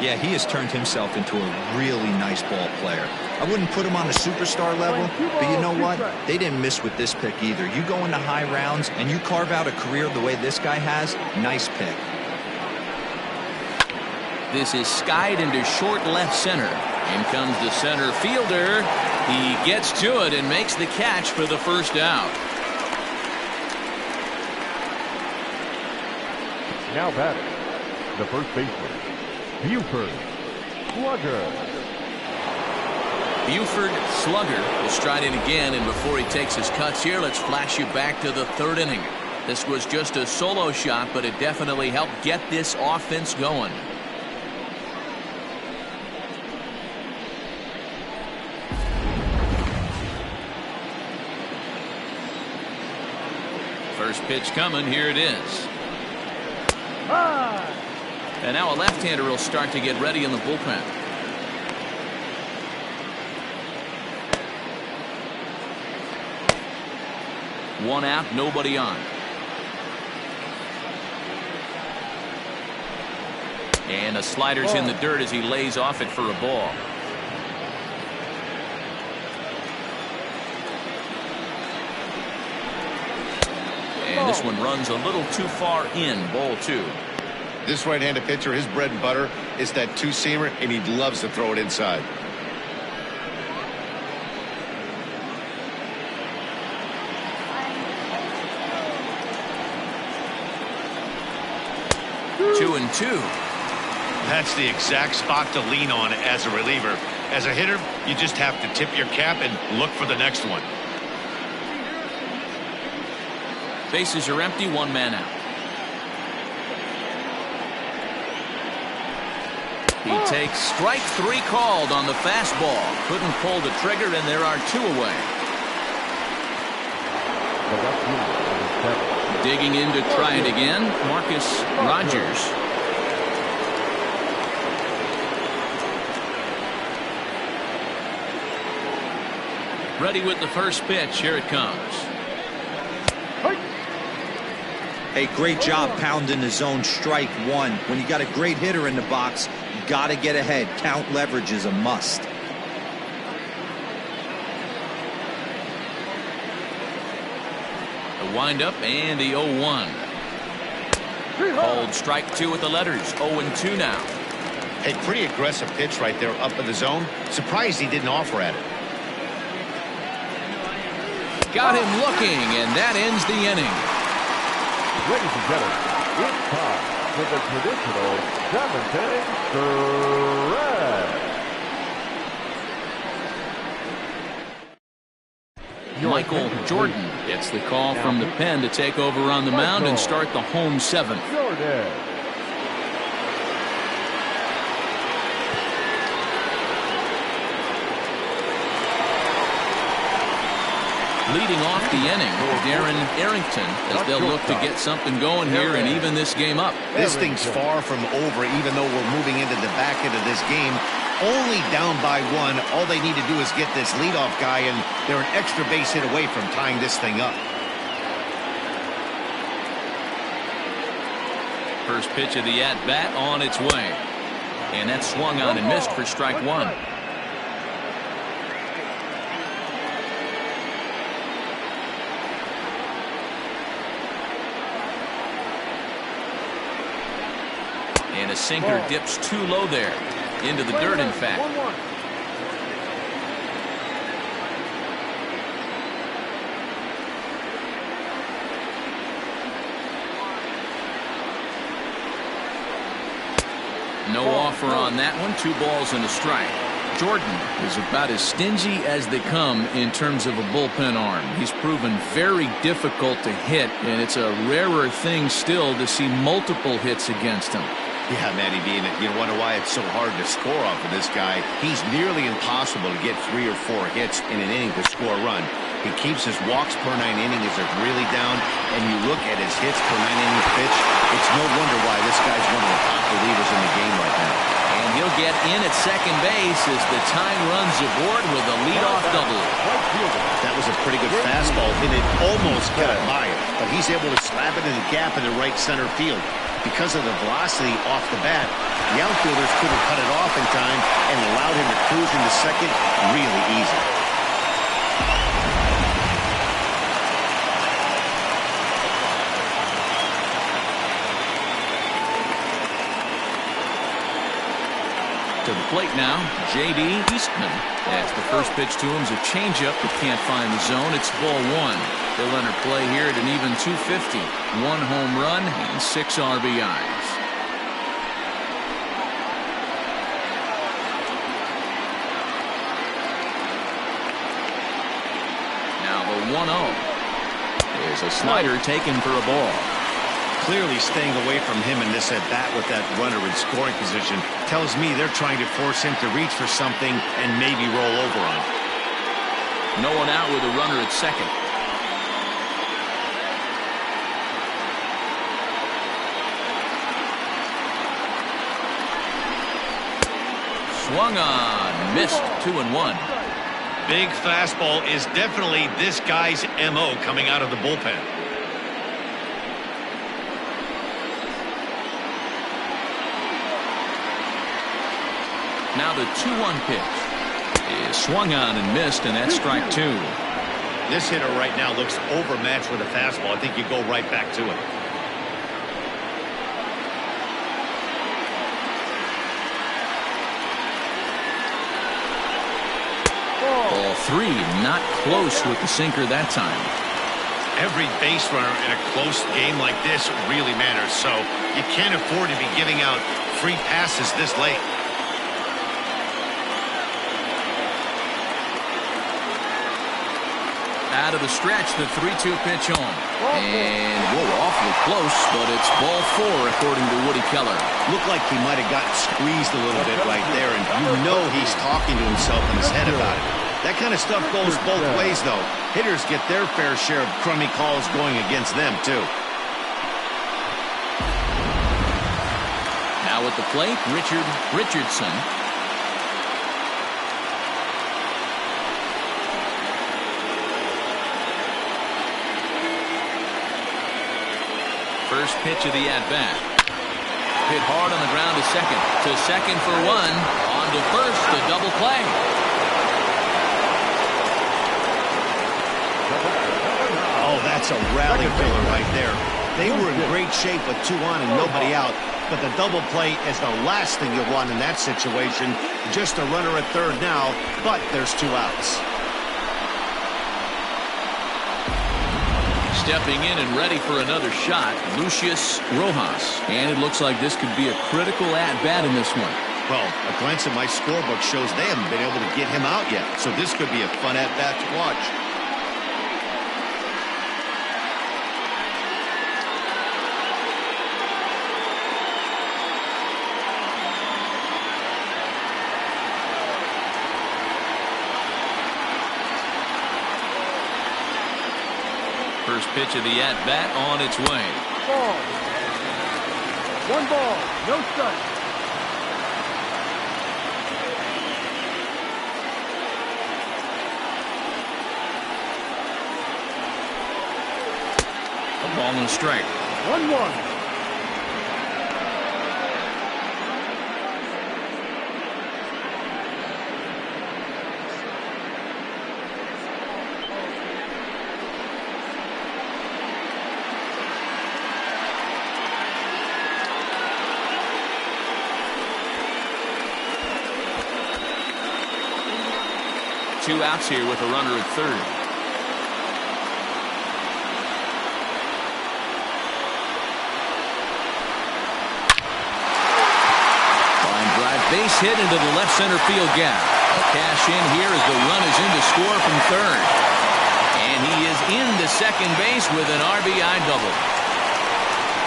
Yeah, he has turned himself into a really nice ball player. I wouldn't put him on a superstar level, but you know what? They didn't miss with this pick either. You go into high rounds and you carve out a career the way this guy has, nice pick. This is skied into short left center. In comes the center fielder. He gets to it and makes the catch for the first out. Now batting, The first baseman, Buford Slugger. Buford Slugger will stride in again, and before he takes his cuts here, let's flash you back to the third inning. This was just a solo shot, but it definitely helped get this offense going. First pitch coming, here it is. And now a left-hander will start to get ready in the bullpen. One out, nobody on. And the slider's in the dirt as he lays off it for a ball. And this one runs a little too far in, ball two. This right-handed pitcher, his bread and butter is that two-seamer, and he loves to throw it inside. Two and two. That's the exact spot to lean on as a reliever. As a hitter, you just have to tip your cap and look for the next one. Bases are empty, one man out. He takes strike three called on the fastball. Couldn't pull the trigger, and there are two away. Digging in to try it again, Marcus Rogers. Ready with the first pitch. Here it comes. Hey, great job pounding the zone, strike one. When you got a great hitter in the box, you got to get ahead. Count leverage is a must. The windup and the 0-1. Called strike two with the letters. 0-2 now. Hey, pretty aggressive pitch right there up in the zone. Surprised he didn't offer at it. Got him looking, and that ends the inning. Ladies and gentlemen, it's time for the traditional 7th inning stretch. Michael Jordan gets the call from the pen to take over on the mound and start the home seventh. Jordan. Leading off the inning, Darren Arrington, as they'll look to get something going here and even this game up. This thing's far from over, even though we're moving into the back end of this game. Only down by one. All they need to do is get this leadoff guy, and they're an extra base hit away from tying this thing up. First pitch of the at-bat on its way. And that swung on and missed for strike one. And a sinker dips too low there. Into the dirt, in fact. 1-1. No offer on that one. 2 balls and a strike. Jordan is about as stingy as they come in terms of a bullpen arm. He's proven very difficult to hit, and it's a rarer thing still to see multiple hits against him. Yeah, Matty B, and you wonder why it's so hard to score off of this guy. He's nearly impossible to get 3 or 4 hits in an inning to score a run. He keeps his walks per 9 innings are really down, and you look at his hits per 9 innings pitch, it's no wonder why this guy's one of the top relievers in the game right now. And he'll get in at second base as the time runs aboard with a leadoff double. That was a pretty good fastball, and it almost got by it, but he's able to slap it in the gap in the right center field. Because of the velocity off the bat, the outfielders couldn't cut it off in time and allowed him to cruise into second really easy. To the plate now, J.D. Eastman. As the first pitch to him is a changeup that can't find the zone. It's ball one. He'll enter play here at an even 250. 1 home run and 6 RBIs. 1-0. Is a slider taken for a ball. Clearly staying away from him in this at-bat with that runner in scoring position tells me they're trying to force him to reach for something and maybe roll over on it. No one out with a runner at second. Swung on, missed. 2-1. Big fastball is definitely this guy's MO coming out of the bullpen. Now the 2-1 pitch is swung on and missed, and that's strike 2. This hitter right now looks overmatched with a fastball. I think you go right back to it. Ball 3, not close with the sinker that time. Every base runner in a close game like this really matters, so you can't afford to be giving out free passes this late. Out of the stretch, the 3-2 pitch on. And, whoa, awfully close, but it's ball 4, according to Woody Keller. Looked like he might have gotten squeezed a little bit right there, and you know he's talking to himself in his head about it. That kind of stuff goes both ways, though. Hitters get their fair share of crummy calls going against them, too. Now at the plate, Richard Richardson. First pitch of the at-bat. Hit hard on the ground to second. To second for 1. On to first, a double play. Oh, that's a rally killer right there. They were in great shape with 2 on and nobody out, but the double play is the last thing you want in that situation. Just a runner at third now, but there's 2 outs. Stepping in and ready for another shot, Lucius Rojas. And it looks like this could be a critical at-bat in this one. Well, a glance at my scorebook shows they haven't been able to get him out yet, so this could be a fun at-bat to watch. First pitch of the at-bat on its way. Ball. 1 ball, no strike. A ball and a strike. 1-1. Two outs here with a runner at third. Line drive, base hit into the left center field gap. A cash in here as the run is in to score from third. And he is into second base with an RBI double.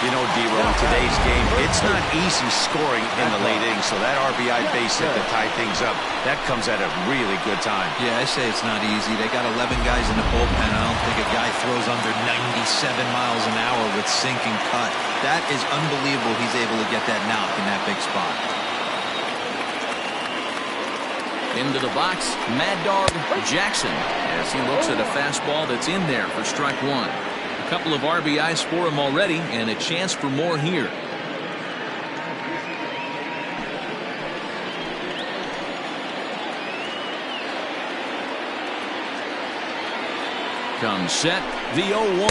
You know, D-Row, in today's game, it's not easy scoring in the late innings, so that RBI base hit to tie things up, that comes at a really good time. Yeah, I say it's not easy. They got 11 guys in the bullpen. I don't think a guy throws under 97 miles an hour with sink and cut. That is unbelievable he's able to get that knock in that big spot. Into the box, Mad Dog Jackson, as he looks at a fastball that's in there for strike 1. A couple of RBIs for him already, and a chance for more here. Comes set, the 0-1.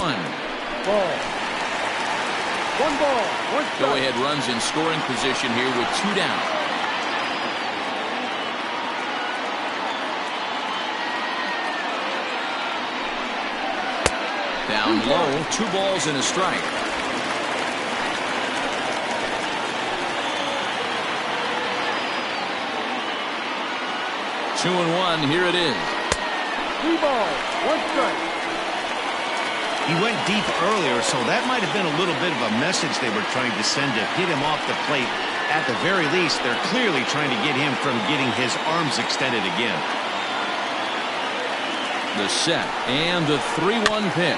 Ball. 1 ball, 1 strike. Go-ahead runs in scoring position here with 2 down. Down low, 2 balls and a strike. Two and 1, here it is. 3 balls, 1 strike. He went deep earlier, so that might have been a little bit of a message they were trying to send to get him off the plate. At the very least, they're clearly trying to get him from getting his arms extended again. The set and the 3-1 pitch.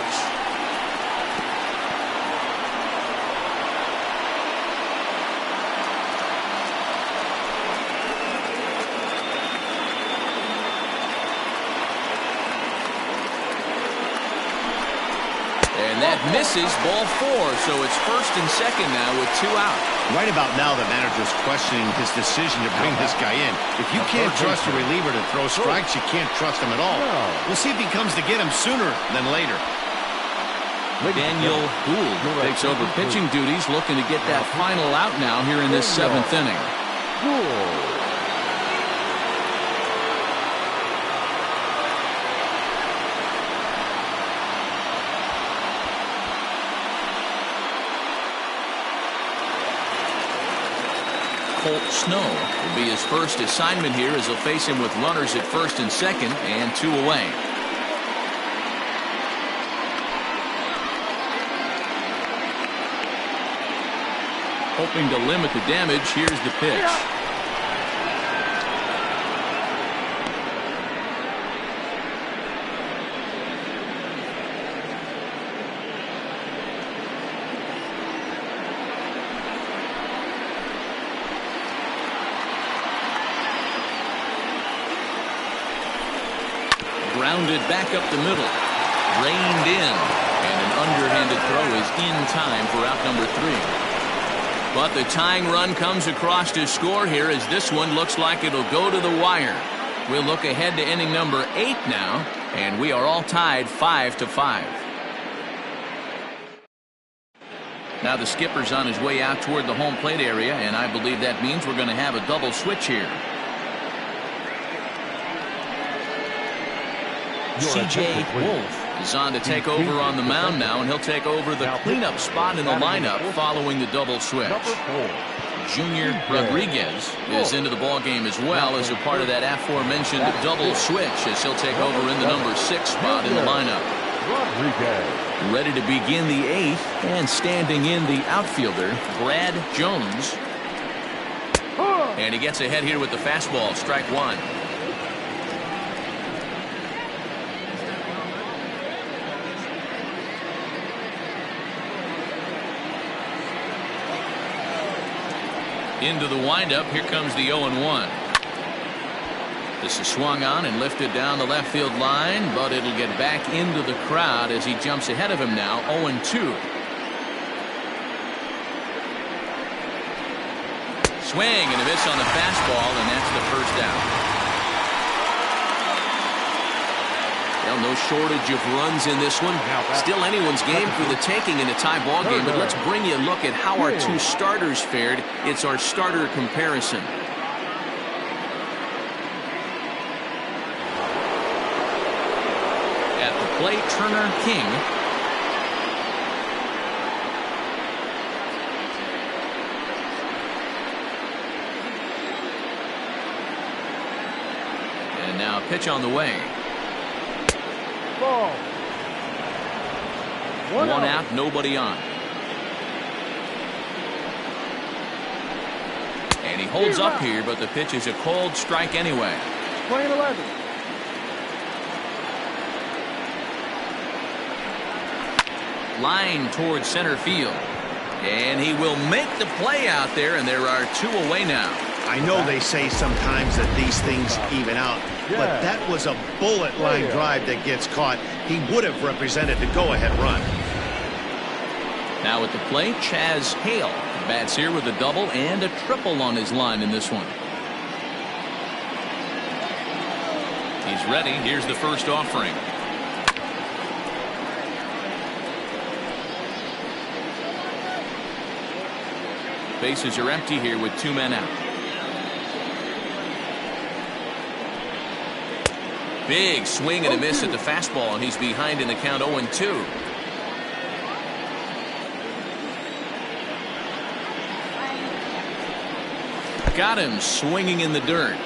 And that misses, ball 4, so it's first and second now with 2 out. Right about now, the manager's questioning his decision to bring this guy in. If you can't trust a reliever to throw strikes, you can't trust him at all. We'll see if he comes to get him sooner than later. Daniel Gould takes over pitching duties, looking to get that final out now here in this 7th inning. Colt Snow will be his first assignment here as he'll face him with runners at first and second and 2 away. Hoping to limit the damage, here's the pitch. Grounded back up the middle. Reined in. And an underhanded throw is in time for out number 3. But the tying run comes across to score here as this one looks like it'll go to the wire. We'll look ahead to inning number 8 now, and we are all tied 5-5. Now the skipper's on his way out toward the home plate area, and I believe that means we're going to have a double switch here. C.J. Wolf is on to take over on the mound now, and he'll take over the cleanup spot in the lineup following the double switch. Junior Rodriguez is into the ballgame as well as a part of that aforementioned double switch as he'll take over in the number 6 spot in the lineup. Ready to begin the 8th, and standing in the outfielder, Brad Jones. And he gets ahead here with the fastball, strike 1. Into the windup, here comes the 0-1. This is swung on and lifted down the left field line, but it'll get back into the crowd as he jumps ahead of him now, 0-2. Swing and a miss on the fastball, and that's the first out. Well, no shortage of runs in this one. Still anyone's game for the taking in a tie ball game, but let's bring you a look at how our 2 starters fared. It's our starter comparison. At the plate, Turner King. And now a pitch on the way. Ball. One out, nobody on. And he holds up here, but the pitch is a cold strike anyway. Playing 11. Line towards center field. And he will make the play out there, and there are 2 away now. I know they say sometimes that these things even out, but that was a bullet line drive that gets caught. He would have represented the go-ahead run. Now at the plate, Chaz Hale bats here with a double and a triple on his line in this one. He's ready. Here's the first offering. Bases are empty here with 2 men out. Big swing and a miss at the fastball, and he's behind in the count 0-2. Got him swinging in the dirt.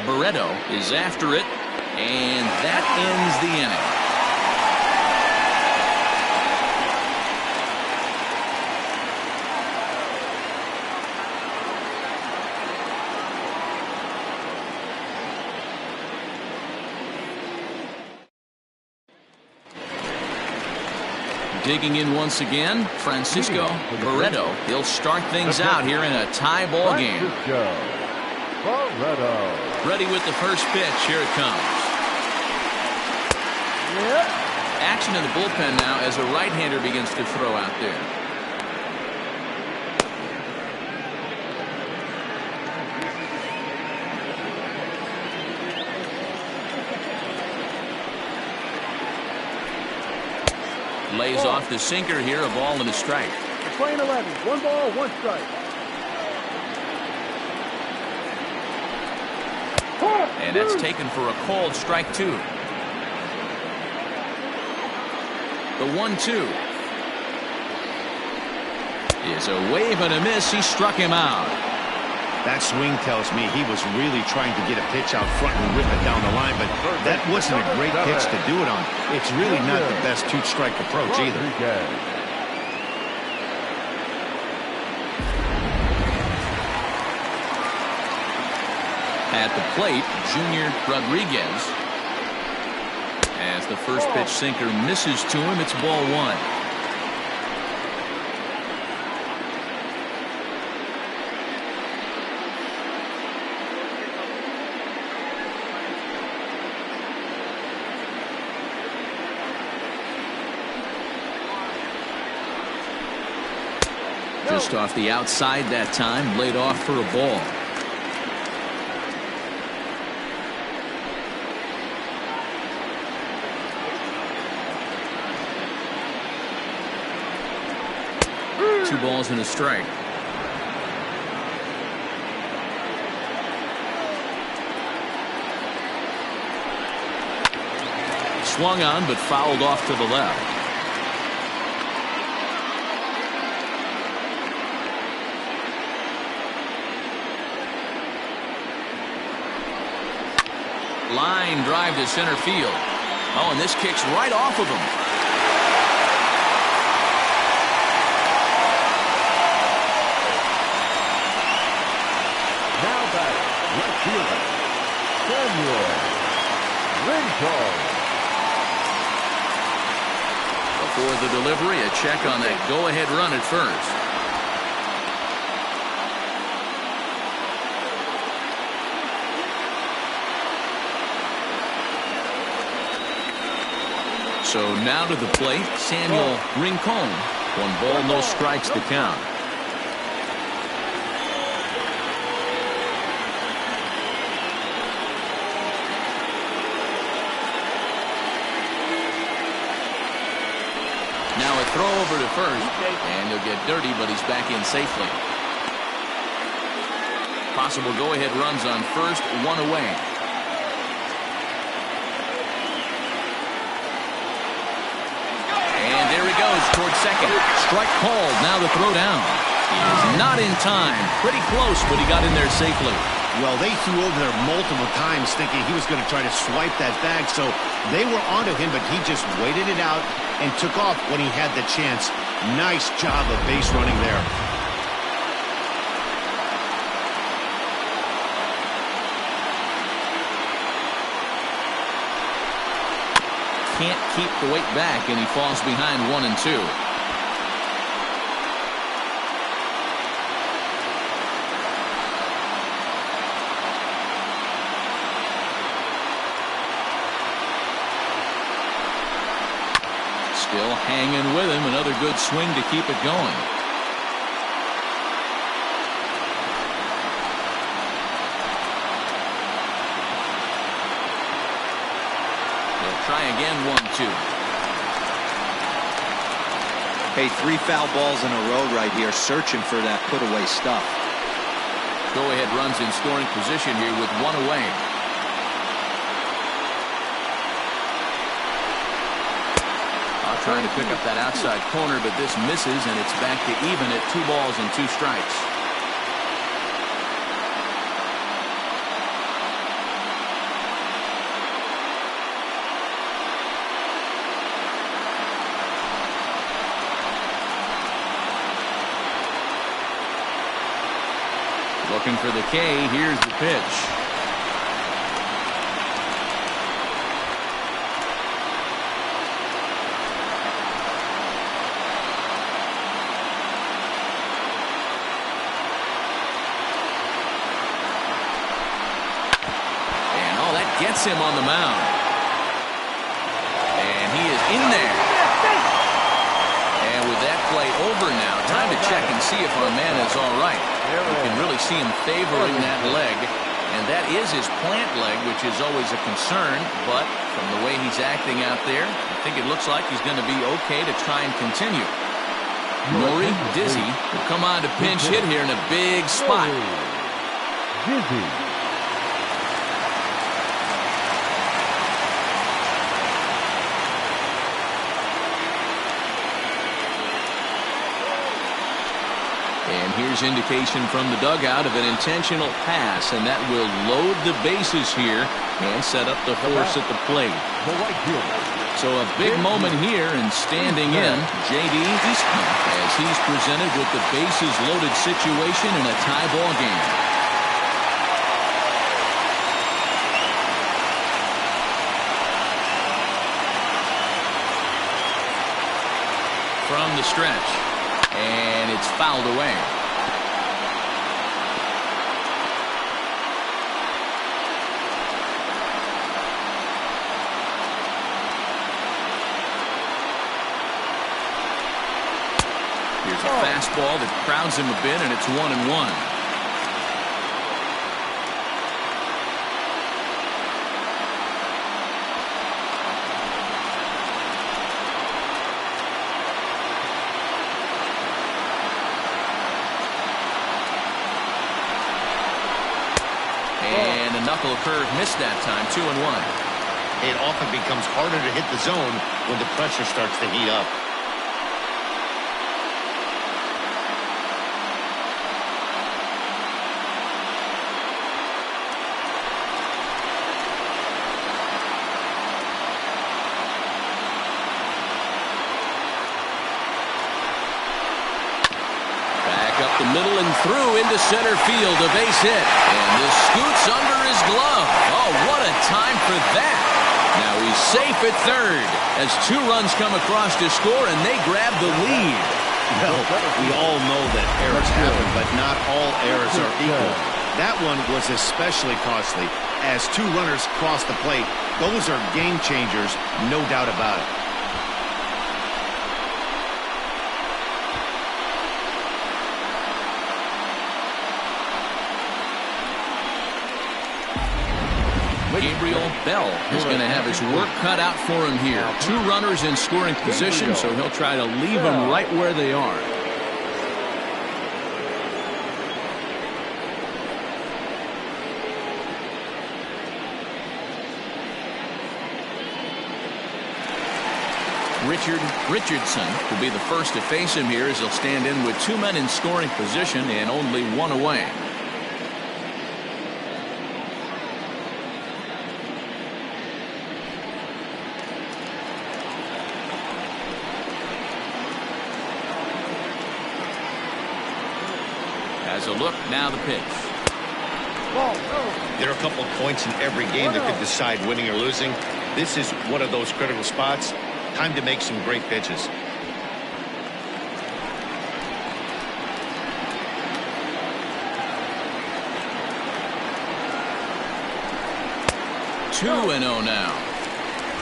Barreto is after it, and that ends the inning. Digging in once again, Francisco Barreto. He'll start things out here in a tie ball game. Ready with the first pitch. Here it comes. Action in the bullpen now as a right-hander begins to throw out there. Lays off the sinker here, a ball and a strike. Playing 11, 1 ball, 1 strike. And that's taken for a called strike 2. The 1-2 is a wave and a miss. He struck him out. That swing tells me he was really trying to get a pitch out front and whip it down the line, but that wasn't a great pitch to do it on. It's really not the best 2-strike approach either. At the plate, Junior Rodriguez. As the first pitch sinker misses to him, it's ball 1. Just off the outside that time, laid off for a ball. Two balls and a strike. Swung on but fouled off to the left. Line drive to center field. Oh, and this kicks right off of him. Now batting, left fielder, Samuel Rincon. Before the delivery, a check on that go-ahead run at first. So now to the plate, Samuel Rincon. 1 ball, no strikes to count. Now a throw over to first, and he'll get dirty, but he's back in safely. Possible go-ahead runs on first, 1 away. And there he goes towards second. Strike called. Now the throw down. He is not in time. Pretty close, but he got in there safely. Well, they threw over there multiple times thinking he was going to try to swipe that bag, so they were onto him, but he just waited it out and took off when he had the chance. Nice job of base running there. Can't keep the weight back, and he falls behind 1 and 2. Still hanging with him. Another good swing to keep it going. Try again, 1-2. Hey, 3 foul balls in a row right here, searching for that put-away stuff. Go-ahead runs in scoring position here with 1 away. Trying to pick up that outside corner, but this misses, and it's back to even at 2 balls and 2 strikes. Looking for the K. Here's the pitch. gets him on the mound. And he is in there. And with that play over now, time to check and see if our man is all right. You can really see him favoring that leg. And that is his plant leg, which is always a concern. But from the way he's acting out there, I think it looks like he's going to be okay to try and continue. Nori Dizzy will come on to pinch hit here in a big spot. Dizzy. And here's indication from the dugout of an intentional pass, and that will load the bases here and set up the horse at the plate. The right fielder. So a big moment here, and standing in, J.D. Eastman, as he's presented with the bases loaded situation in a tie ball game. From the stretch. And it's fouled away. Here's a fastball that crowds him a bit, and it's 1-1. Knuckle curve missed that time. 2-1. It often becomes harder to hit the zone when the pressure starts to heat up. Up the middle and through into center field, a base hit, and this scoots under his glove. Oh, what a time for that. Now he's safe at third as 2 runs come across to score, and they grab the lead. Well, we all know that errors happen, but not all errors are equal. That one was especially costly. As 2 runners cross the plate, those are game changers, no doubt about it. Gabriel Bell is going to have his work cut out for him here. 2 runners in scoring position, so he'll try to leave them right where they are. Richardson will be the first to face him here as he'll stand in with 2 men in scoring position and only 1 away. As a look, now the pitch. There are a couple of points in every game that could decide winning or losing. This is one of those critical spots. Time to make some great pitches. Two and 0 now.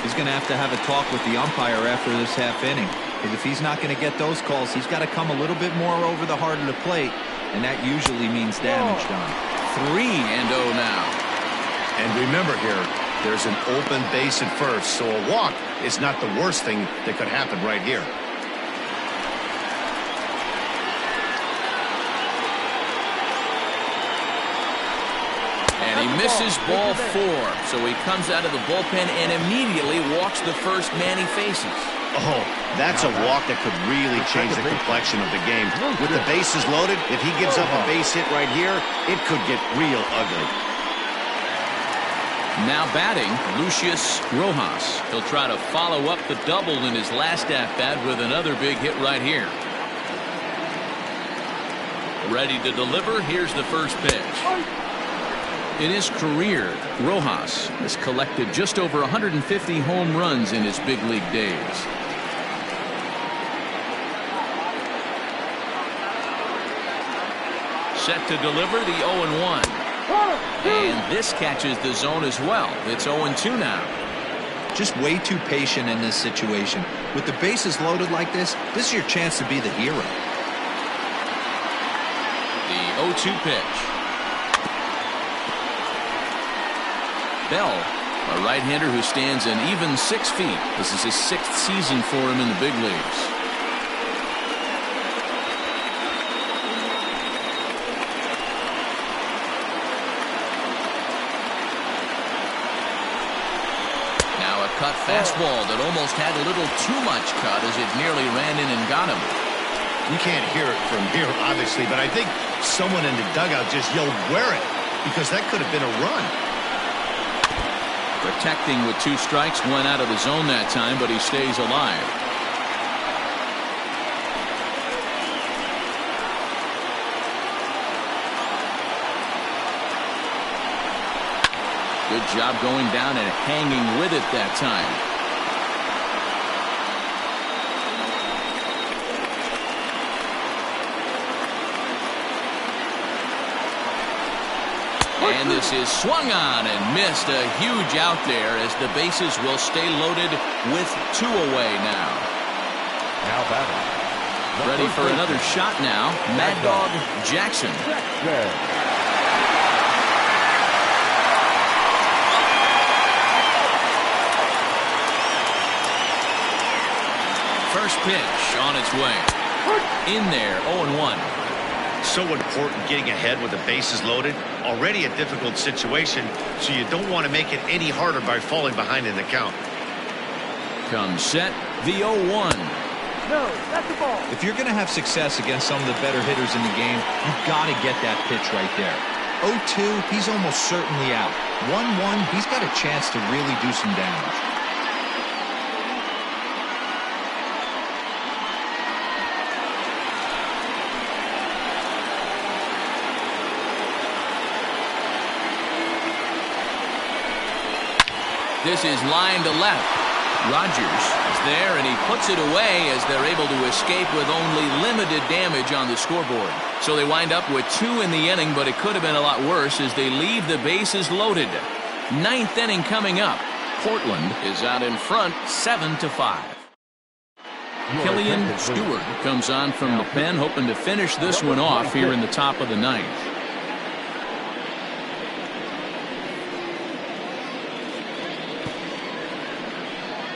He's going to have a talk with the umpire after this half inning. Because if he's not going to get those calls, he's got to come a little bit more over the heart of the plate. And that usually means damage done. 3 and 0 now. And remember here, there's an open base at first, so a walk is not the worst thing that could happen right here. And he misses ball 4, so he comes out of the bullpen and immediately walks the first man he faces. Oh, that's a walk that could really change the complexion of the game. With the bases loaded, if he gives up a base hit right here, it could get real ugly. Now batting, Lucius Rojas. He'll try to follow up the double in his last at-bat with another big hit right here. Ready to deliver. Here's the first pitch. In his career, Rojas has collected just over 150 home runs in his big league days. Set to deliver the 0-1. And this catches the zone as well. It's 0-2 now. Just way too patient in this situation. With the bases loaded like this is your chance to be the hero. The 0-2 pitch. Bell, a right-hander who stands an even 6 feet. This is his 6th season for him in the big leagues. Now a cut fastball that almost had a little too much cut as it nearly ran in and got him. You can't hear it from here, obviously, but I think someone in the dugout just yelled, "Wear it," because that could have been a run. Protecting with 2 strikes, went out of the zone that time, but he stays alive. Good job going down and hanging with it that time. And this is swung on and missed. A huge out there as the bases will stay loaded with 2 away now. Now batting. Ready for another shot now. Mad Dog Jackson. First pitch on its way. In there, 0-1. So important getting ahead with the bases loaded. Already a difficult situation, so you don't want to make it any harder by falling behind in the count. Comes set, the 0-1. No, that's the ball. If you're going to have success against some of the better hitters in the game, you've got to get that pitch right there. 0-2, he's almost certainly out. 1-1, he's got a chance to really do some damage. This is line to left. Rogers is there, and he puts it away as they're able to escape with only limited damage on the scoreboard. So they wind up with 2 in the inning, but it could have been a lot worse as they leave the bases loaded. 9th inning coming up. Portland is out in front, 7-5. Killian Stewart comes on from the pen, hoping to finish this one off here in the top of the 9th.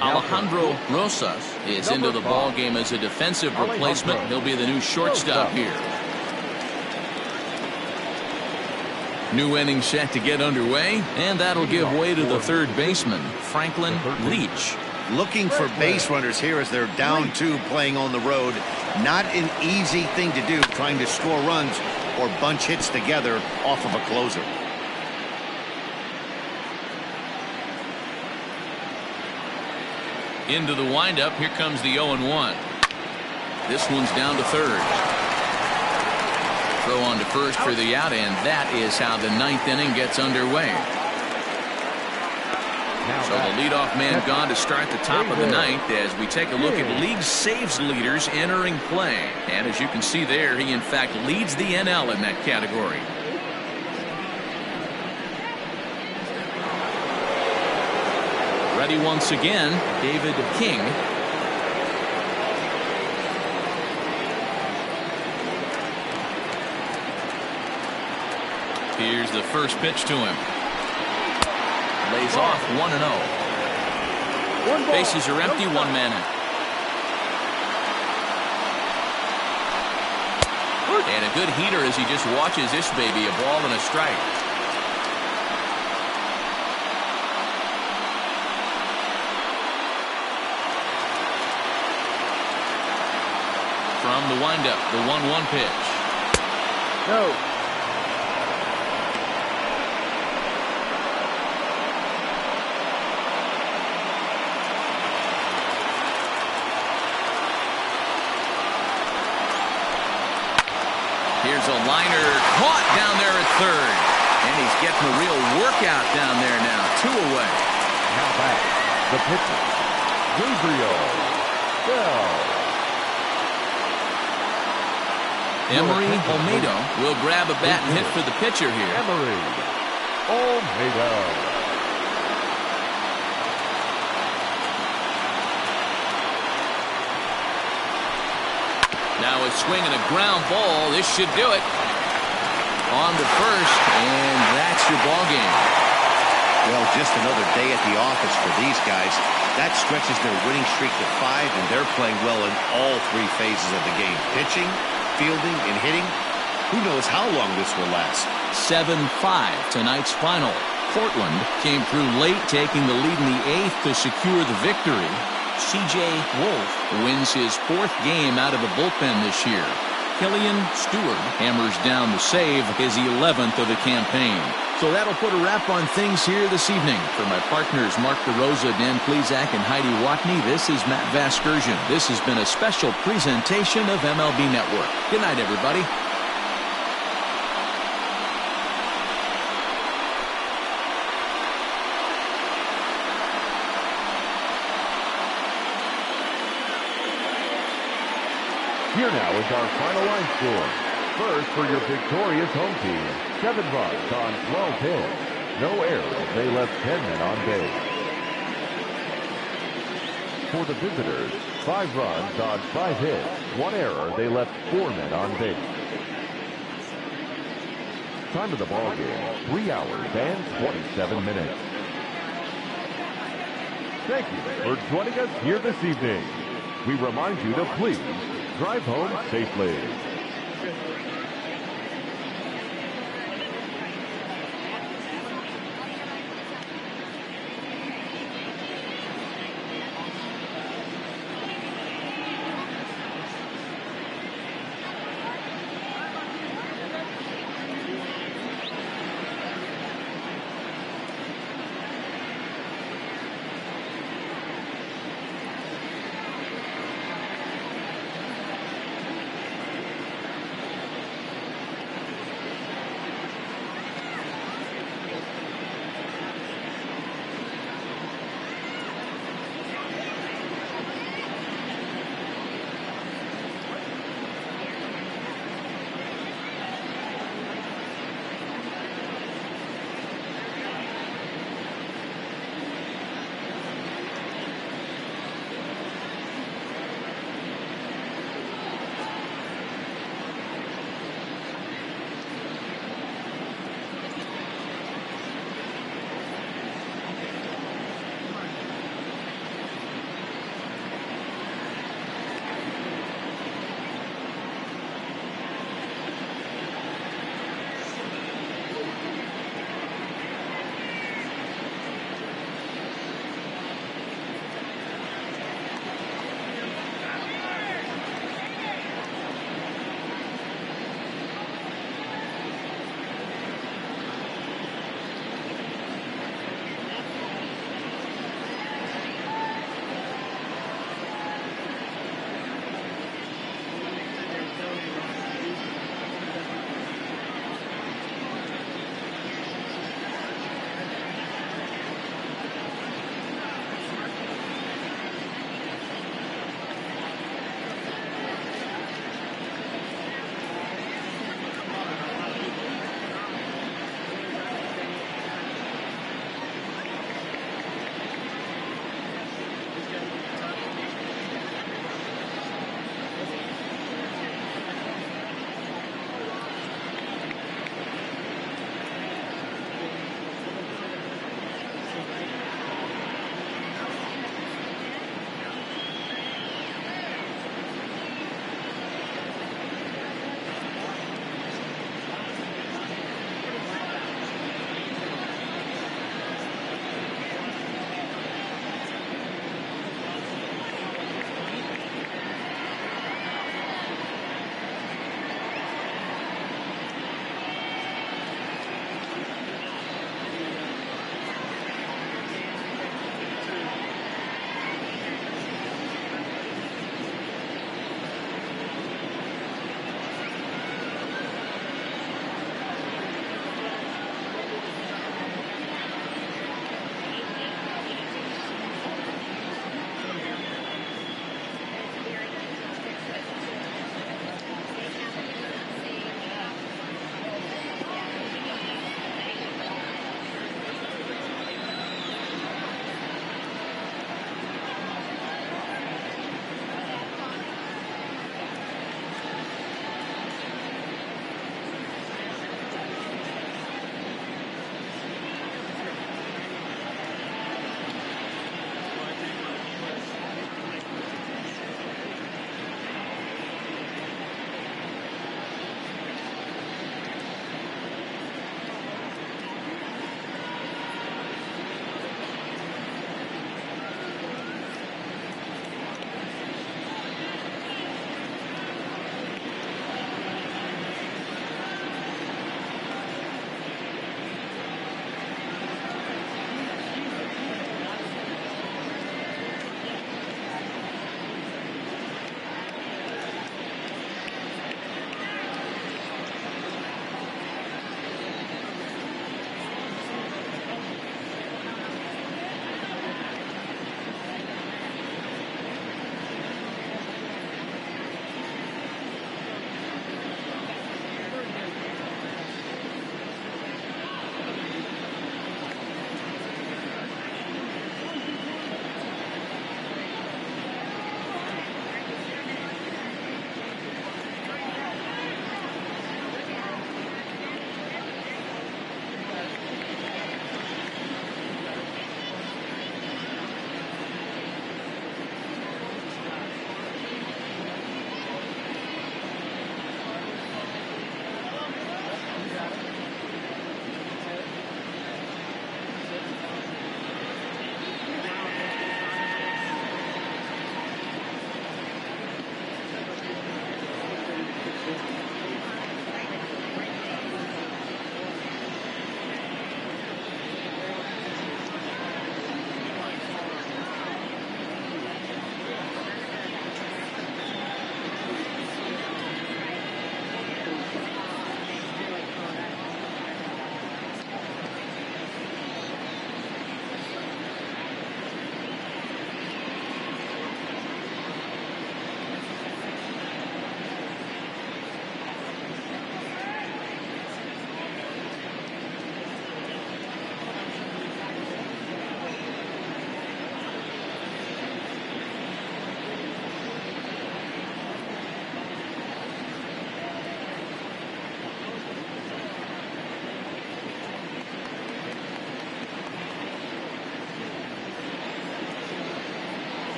Alejandro Rosas is into the ball game as a defensive replacement. He'll be the new shortstop here. New inning set to get underway, and that'll give way to the third baseman, Franklin Leach. Looking for base runners here as they're down 2 playing on the road. Not an easy thing to do, trying to score runs or bunch hits together off of a closer. Into the windup, here comes the 0-1. This one's down to third. Throw on to first for the out, and that is how the 9th inning gets underway. So the leadoff man gone to start the top of the 9th as we take a look at league saves leaders entering play. And as you can see there, he in fact leads the NL in that category. Ready once again, David King. Here's the first pitch to him. Lays off 1-0. Bases are empty, 1 man out. And a good heater as he just watches this baby, a ball and a strike. From the windup, the 1-1 pitch. No. Here's a liner caught down there at third. And he's getting a real workout down there now. 2 away. Now back, the pitcher, Gabriel Bell. Emery Olmedo will grab a bat and hit for the pitcher here. Emery Olmedo. Now a swing and a ground ball. This should do it. On to first, and that's your ball game. Well, just another day at the office for these guys. That stretches their winning streak to 5, and they're playing well in all 3 phases of the game. Pitching, fielding, and hitting. Who knows how long this will last? 7-5 tonight's final. Portland came through late, taking the lead in the 8th to secure the victory. C.J. Wolf wins his 4th game out of the bullpen this year. Killian Stewart hammers down the save, his 11th of the campaign. So that'll put a wrap on things here this evening. For my partners Mark DeRosa, Dan Plesac, and Heidi Watney, this is Matt Vasgersian. This has been a special presentation of MLB Network. Good night, everybody. Here now is our final line score. First, for your victorious home team, 7 runs on 12 hits. No errors. They left 10 men on base. For the visitors, 5 runs on 5 hits. 1 error. They left 4 men on base. Time of the ball game, 3 hours and 27 minutes. Thank you for joining us here this evening. We remind you to please drive home safely.